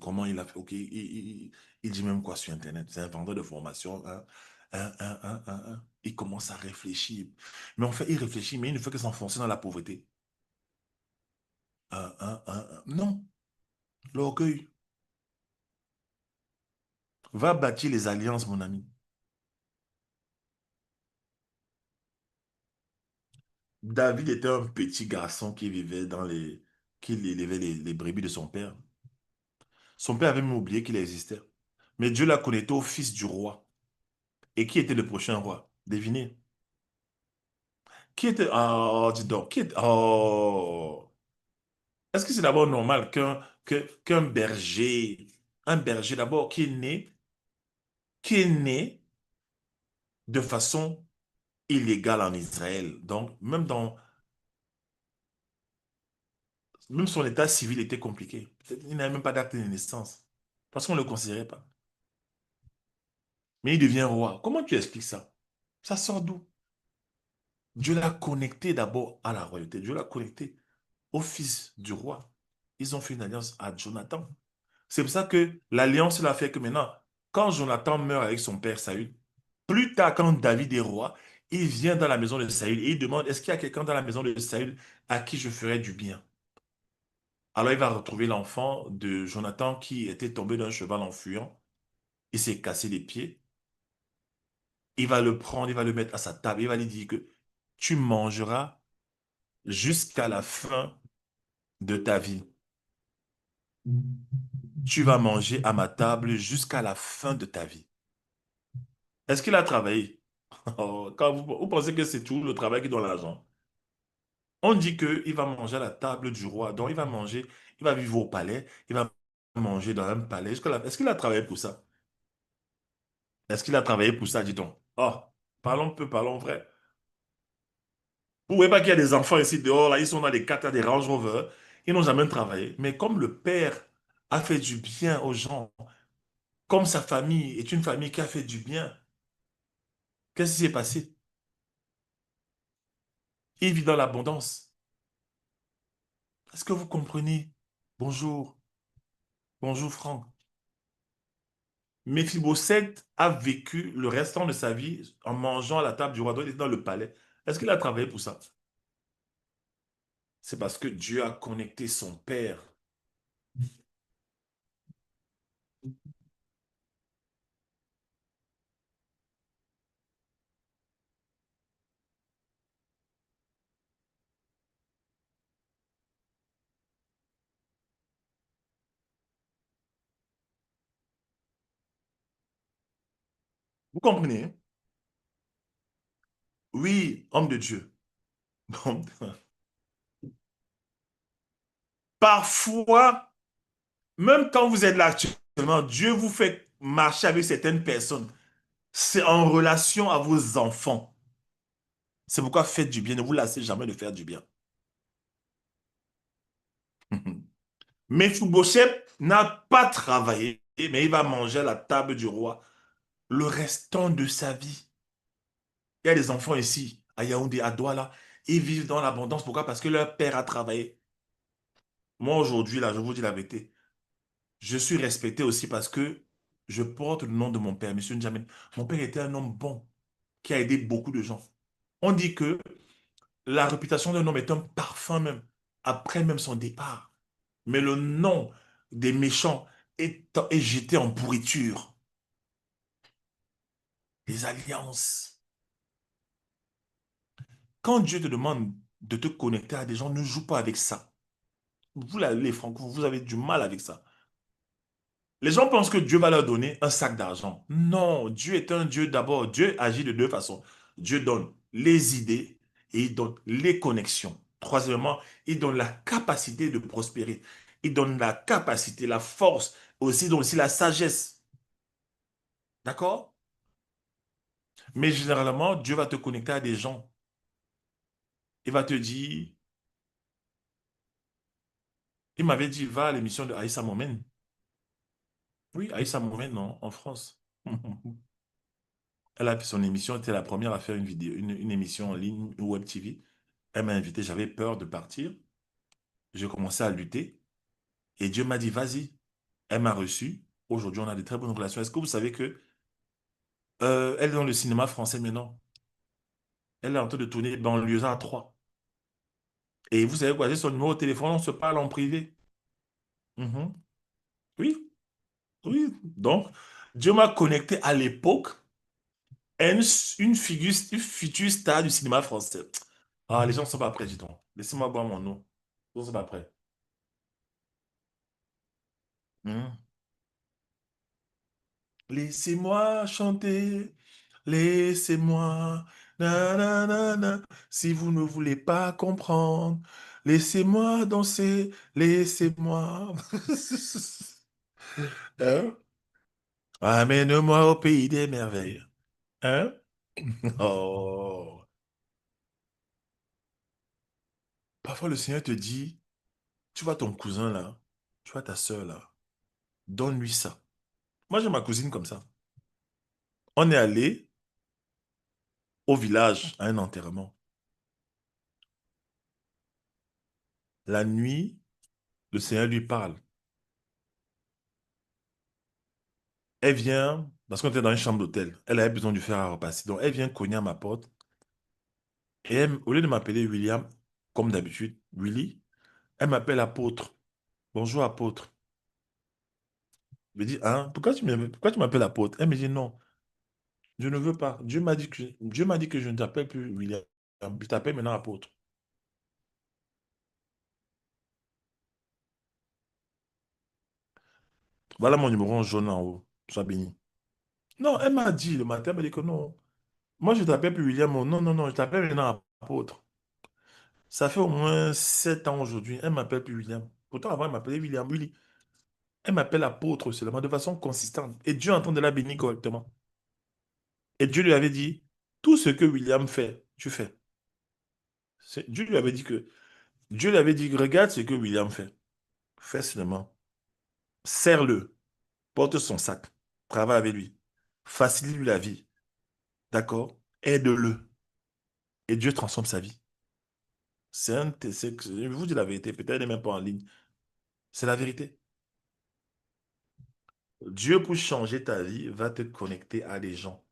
Comment il a fait? Ok, il dit même quoi sur Internet? C'est un vendeur de formation. Hein, Il commence à réfléchir. Mais en fait, il réfléchit, mais il ne fait que s'enfoncer dans la pauvreté. Non, l'orgueil va bâtir les alliances, mon ami. David était un petit garçon qui vivait qui élevait les brebis de son père. Son père avait même oublié qu'il existait. Mais Dieu l'a connecté au fils du roi. Et qui était le prochain roi? Devinez. Qui était... Oh, dis donc. Oh. Est-ce que c'est d'abord normal qu'un berger, un berger d'abord qui est né de façon illégale en Israël. Donc, même son état civil était compliqué. Il n'avait même pas d'acte de naissance. Parce qu'on ne le considérait pas. Mais il devient roi. Comment tu expliques ça? Ça sort d'où? Dieu l'a connecté d'abord à la royauté. Dieu l'a connecté au fils du roi. Ils ont fait une alliance à Jonathan. C'est pour ça que l'alliance l'a fait que maintenant, quand Jonathan meurt avec son père Saül, plus tard, quand David est roi, il vient dans la maison de Saül et il demande, est-ce qu'il y a quelqu'un dans la maison de Saül à qui je ferais du bien? Alors il va retrouver l'enfant de Jonathan qui était tombé d'un cheval en fuyant. Il s'est cassé les pieds. Il va le prendre, il va le mettre à sa table. Il va lui dire que tu mangeras jusqu'à la fin de ta vie. Tu vas manger à ma table jusqu'à la fin de ta vie. Est-ce qu'il a travaillé? Oh, quand vous pensez que c'est tout le travail qui donne l'argent. On dit qu'il va manger à la table du roi. Donc, il va manger, il va vivre au palais, il va manger dans un palais. Est-ce qu'il a travaillé pour ça? Est-ce qu'il a travaillé pour ça, dit-on? Oh, parlons peu, parlons vrai. Vous voyez pas qu'il y a des enfants ici dehors, là, ils sont dans des Cata, des Range Rover, ils n'ont jamais travaillé. Mais comme le père a fait du bien aux gens, comme sa famille est une famille qui a fait du bien, qu'est-ce qui s'est passé? Il vit dans l'abondance. Est-ce que vous comprenez? Bonjour, bonjour Franck. Méphibosheth a vécu le restant de sa vie en mangeant à la table du roi. Donc, il était dans le palais. Est-ce qu'il a travaillé pour ça? C'est parce que Dieu a connecté son père. Vous comprenez? Hein? Oui, homme de Dieu. Bon, parfois, même quand vous êtes là actuellement, Dieu vous fait marcher avec certaines personnes, c'est en relation à vos enfants. C'est pourquoi faites du bien, ne vous lassez jamais de faire du bien. Mephibosheth n'a pas travaillé, mais il va manger à la table du roi le restant de sa vie. Il y a des enfants ici, à Yaoundé, à Douala, ils vivent dans l'abondance. Pourquoi? Parce que leur père a travaillé. Moi, aujourd'hui, là, je vous dis la vérité, je suis respecté aussi parce que je porte le nom de mon père, Monsieur N'Djamène. Mon père était un homme bon, qui a aidé beaucoup de gens. On dit que la réputation d'un homme est un parfum même, après même son départ. Mais le nom des méchants est jeté en pourriture. Les alliances. Quand Dieu te demande de te connecter à des gens, ne joue pas avec ça. Vous, les Franco, vous avez du mal avec ça. Les gens pensent que Dieu va leur donner un sac d'argent. Non, Dieu est un Dieu d'abord. Dieu agit de deux façons. Dieu donne les idées et il donne les connexions. Troisièmement, il donne la capacité de prospérer. Il donne la capacité, la force, aussi, il donne aussi la sagesse. D'accord? Mais généralement, Dieu va te connecter à des gens. Il va te dire, il m'avait dit, va à l'émission de Aïssa Momen. Oui, Aïssa Momen, non, en France. Elle a fait son émission, elle était la première à faire une vidéo, une émission en ligne, Web TV. Elle m'a invité, j'avais peur de partir. J'ai commencé à lutter et Dieu m'a dit, vas-y. Elle m'a reçu. Aujourd'hui, on a de très bonnes relations. Est-ce que vous savez que elle est dans le cinéma français maintenant? Elle est en train de tourner Banlieusard 3. Et vous savez quoi? J'ai son numéro de téléphone, on se parle en privé. Mhm. Oui, oui. Donc, Dieu m'a connecté à l'époque à une future star du cinéma français. Ah, les gens ne sont pas prêts, dis donc. Laissez-moi boire mon eau. Ils ne sont pas prêts. Mhm. Laissez-moi chanter, laissez-moi, na, na, na, na. Si vous ne voulez pas comprendre, laissez-moi danser, laissez-moi. Hein? Amène-moi au pays des merveilles. Hein? Oh. Parfois, le Seigneur te dit, tu vois ton cousin là, tu vois ta soeur là, donne-lui ça. Moi, j'ai ma cousine comme ça. On est allé au village à un enterrement. La nuit, le Seigneur lui parle. Elle vient, parce qu'on était dans une chambre d'hôtel, elle avait besoin de faire à repasser. Donc, elle vient cogner à ma porte. Et au lieu de m'appeler William, comme d'habitude, Willy, elle m'appelle apôtre. Bonjour apôtre. Je me dis, hein, pourquoi tu m'appelles apôtre? Elle me dit, non, je ne veux pas. Dieu m'a dit que je ne t'appelle plus William. Je t'appelle maintenant apôtre. Voilà mon numéro en jaune en haut. Sois béni. Non, elle m'a dit le matin, elle m'a dit que non. Moi, je t'appelle plus William. Oh, non, non, non, je t'appelle maintenant apôtre. Ça fait au moins 7 ans aujourd'hui. Elle m'appelle plus William. Pourtant, avant, elle m'appelait William. Willy. Elle m'appelle apôtre seulement de façon consistante. Et Dieu est en train de la bénir correctement. Et Dieu lui avait dit, tout ce que William fait, tu fais. Dieu lui avait dit que, Dieu lui avait dit, regarde ce que William fait. Fais seulement. Serre-le. Porte son sac. Travaille avec lui. Facilite-lui la vie. D'accord? Aide-le. Et Dieu transforme sa vie. Je vous dis la vérité. Peut-être elle n'est même pas en ligne. C'est la vérité. Dieu, pour changer ta vie, va te connecter à des gens.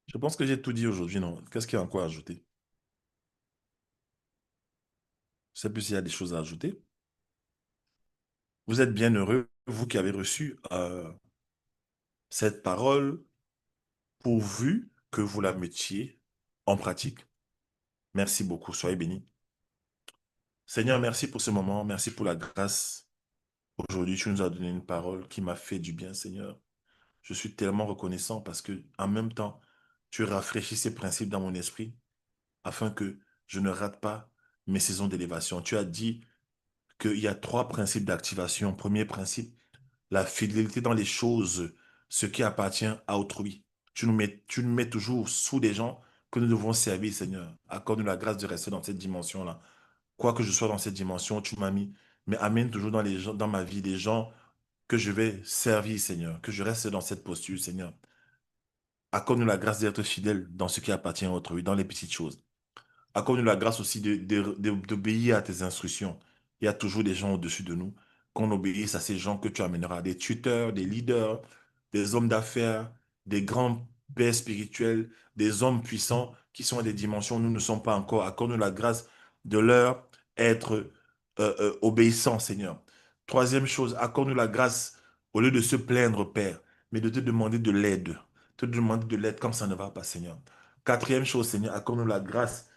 Je pense que j'ai tout dit aujourd'hui, non? Qu'est-ce qu'il y a encore à ajouter? Je ne sais plus s'il y a des choses à ajouter. Vous êtes bien heureux, vous qui avez reçu cette parole, pourvu que vous la mettiez en pratique. Merci beaucoup, soyez bénis. Seigneur, merci pour ce moment, merci pour la grâce. Aujourd'hui, tu nous as donné une parole qui m'a fait du bien, Seigneur. Je suis tellement reconnaissant parce que, en même temps, tu rafraîchis ces principes dans mon esprit. afin que je ne rate pas mes saisons d'élévation. Tu as dit qu'il y a trois principes d'activation. Premier principe, la fidélité dans les choses, ce qui appartient à autrui. Tu nous mets toujours sous des gens que nous devons servir, Seigneur. Accorde-nous la grâce de rester dans cette dimension-là. Quoi que je sois dans cette dimension, tu m'as mis, mais amène toujours dans les gens, dans ma vie des gens que je vais servir, Seigneur, que je reste dans cette posture, Seigneur. Accorde-nous la grâce d'être fidèle dans ce qui appartient à autrui, dans les petites choses. Accorde-nous la grâce aussi d'obéir à tes instructions. Il y a toujours des gens au-dessus de nous. Qu'on obéisse à ces gens que tu amèneras, des tuteurs, des leaders, des hommes d'affaires, des grands pères spirituels, des hommes puissants qui sont à des dimensions où nous ne sommes pas encore. Accorde-nous la grâce de leur être obéissants, Seigneur. Troisième chose, accorde-nous la grâce, au lieu de se plaindre, Père, mais de te demander de l'aide. Te demander de l'aide quand ça ne va pas, Seigneur. Quatrième chose, Seigneur, accorde-nous la grâce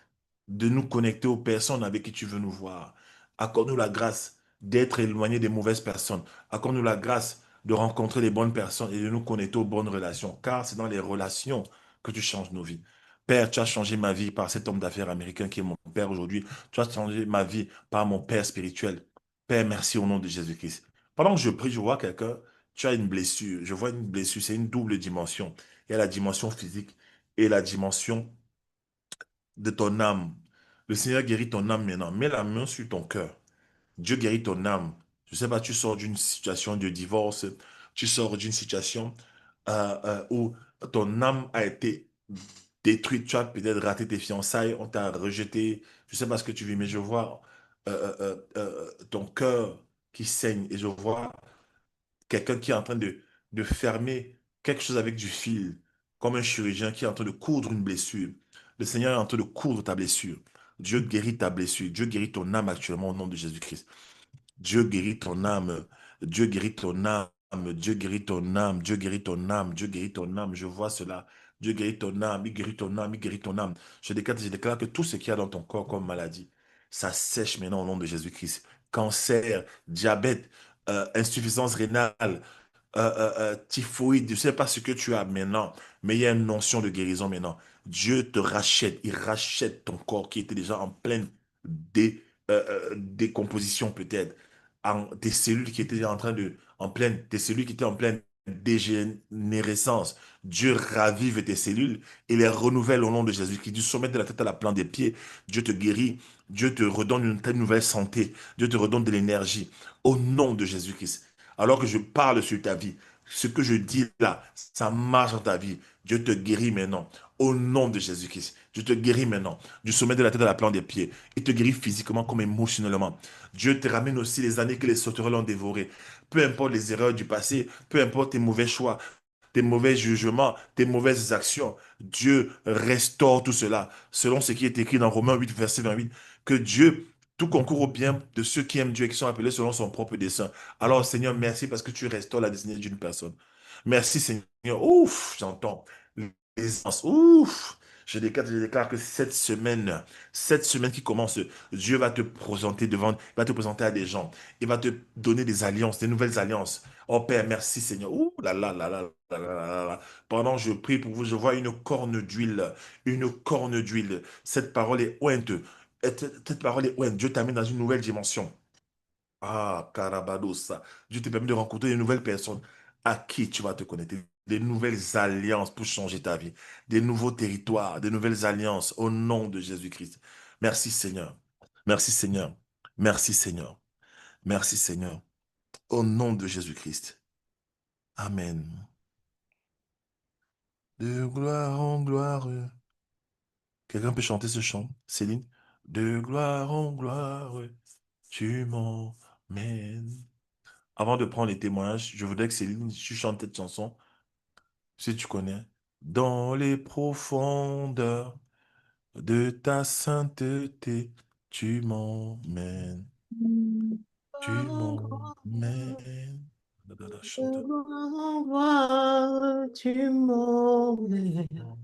de nous connecter aux personnes avec qui tu veux nous voir. Accorde-nous la grâce d'être éloigné des mauvaises personnes. Accorde-nous la grâce de rencontrer les bonnes personnes et de nous connecter aux bonnes relations, car c'est dans les relations que tu changes nos vies. Père, tu as changé ma vie par cet homme d'affaires américain qui est mon père aujourd'hui. Tu as changé ma vie par mon père spirituel. Père, merci au nom de Jésus-Christ. Pendant que je prie, je vois quelqu'un, tu as une blessure. Je vois une blessure, c'est une double dimension. Il y a la dimension physique et la dimension de ton âme. Le Seigneur guérit ton âme maintenant. Mets la main sur ton cœur. Dieu guérit ton âme. Je ne sais pas, tu sors d'une situation de divorce, tu sors d'une situation où ton âme a été détruite. Tu as peut-être raté tes fiançailles, on t'a rejeté. Je ne sais pas ce que tu vis, mais je vois ton cœur qui saigne et je vois quelqu'un qui est en train de fermer quelque chose avec du fil, comme un chirurgien qui est en train de coudre une blessure. Le Seigneur est en train de coudre ta blessure. Dieu guérit ta blessure. Dieu guérit ton âme actuellement au nom de Jésus-Christ. Dieu guérit ton âme. Dieu guérit ton âme. Dieu guérit ton âme. Dieu guérit ton âme. Dieu guérit ton âme. Je vois cela. Dieu guérit ton âme. Il guérit ton âme. Il guérit ton âme. Je déclare que tout ce qu'il y a dans ton corps comme maladie, ça sèche maintenant au nom de Jésus-Christ. Cancer, diabète, insuffisance rénale, typhoïde, je ne sais pas ce que tu as maintenant, mais il y a une notion de guérison maintenant. Dieu te rachète, il rachète ton corps qui était déjà en pleine décomposition peut-être, tes cellules qui étaient en train de, en pleine, tes cellules qui étaient en pleine dégénérescence. Dieu ravive tes cellules et les renouvelle au nom de Jésus-Christ. Du sommet de la tête à la plante des pieds, Dieu te guérit, Dieu te redonne une telle nouvelle santé, Dieu te redonne de l'énergie au nom de Jésus-Christ. Alors que je parle sur ta vie, ce que je dis là, ça marche dans ta vie. Dieu te guérit maintenant. Au nom de Jésus-Christ. Dieu te guérit maintenant. Du sommet de la tête à la plante des pieds. Il te guérit physiquement comme émotionnellement. Dieu te ramène aussi les années que les sauterelles ont dévorées. Peu importe les erreurs du passé, peu importe tes mauvais choix, tes mauvais jugements, tes mauvaises actions. Dieu restaure tout cela, selon ce qui est écrit dans Romains 8, verset 28, que Dieu, tout concourt au bien de ceux qui aiment Dieu et qui sont appelés selon son propre dessein. Alors, Seigneur, merci parce que tu restaures la destinée d'une personne. Merci, Seigneur. Ouf, j'entends les anges. Ouf. Je déclare que cette semaine qui commence, Dieu va te présenter devant, va te présenter à des gens. Il va te donner des alliances, des nouvelles alliances. Oh Père, merci Seigneur. Ouh là là là là là là là là. Pendant que je prie pour vous, je vois une corne d'huile. Une corne d'huile. Cette parole est ointe. Cette parole est ointe. Dieu t'amène dans une nouvelle dimension. Ah, Carabadosa. Dieu te permet de rencontrer de nouvelles personnes à qui tu vas te connecter. Des nouvelles alliances pour changer ta vie. Des nouveaux territoires, des nouvelles alliances au nom de Jésus-Christ. Merci Seigneur. Merci Seigneur. Merci Seigneur. Merci Seigneur. Au nom de Jésus-Christ. Amen. De gloire en gloire. Quelqu'un peut chanter ce chant, Céline? De gloire en gloire, tu m'emmènes. Avant de prendre les témoignages, je voudrais que Céline, tu chantes cette chanson, si tu connais. Dans les profondeurs de ta sainteté, tu m'emmènes, tu En gloire, m'emmènes. Da, da, da, de chante. gloire en gloire, tu m'emmènes.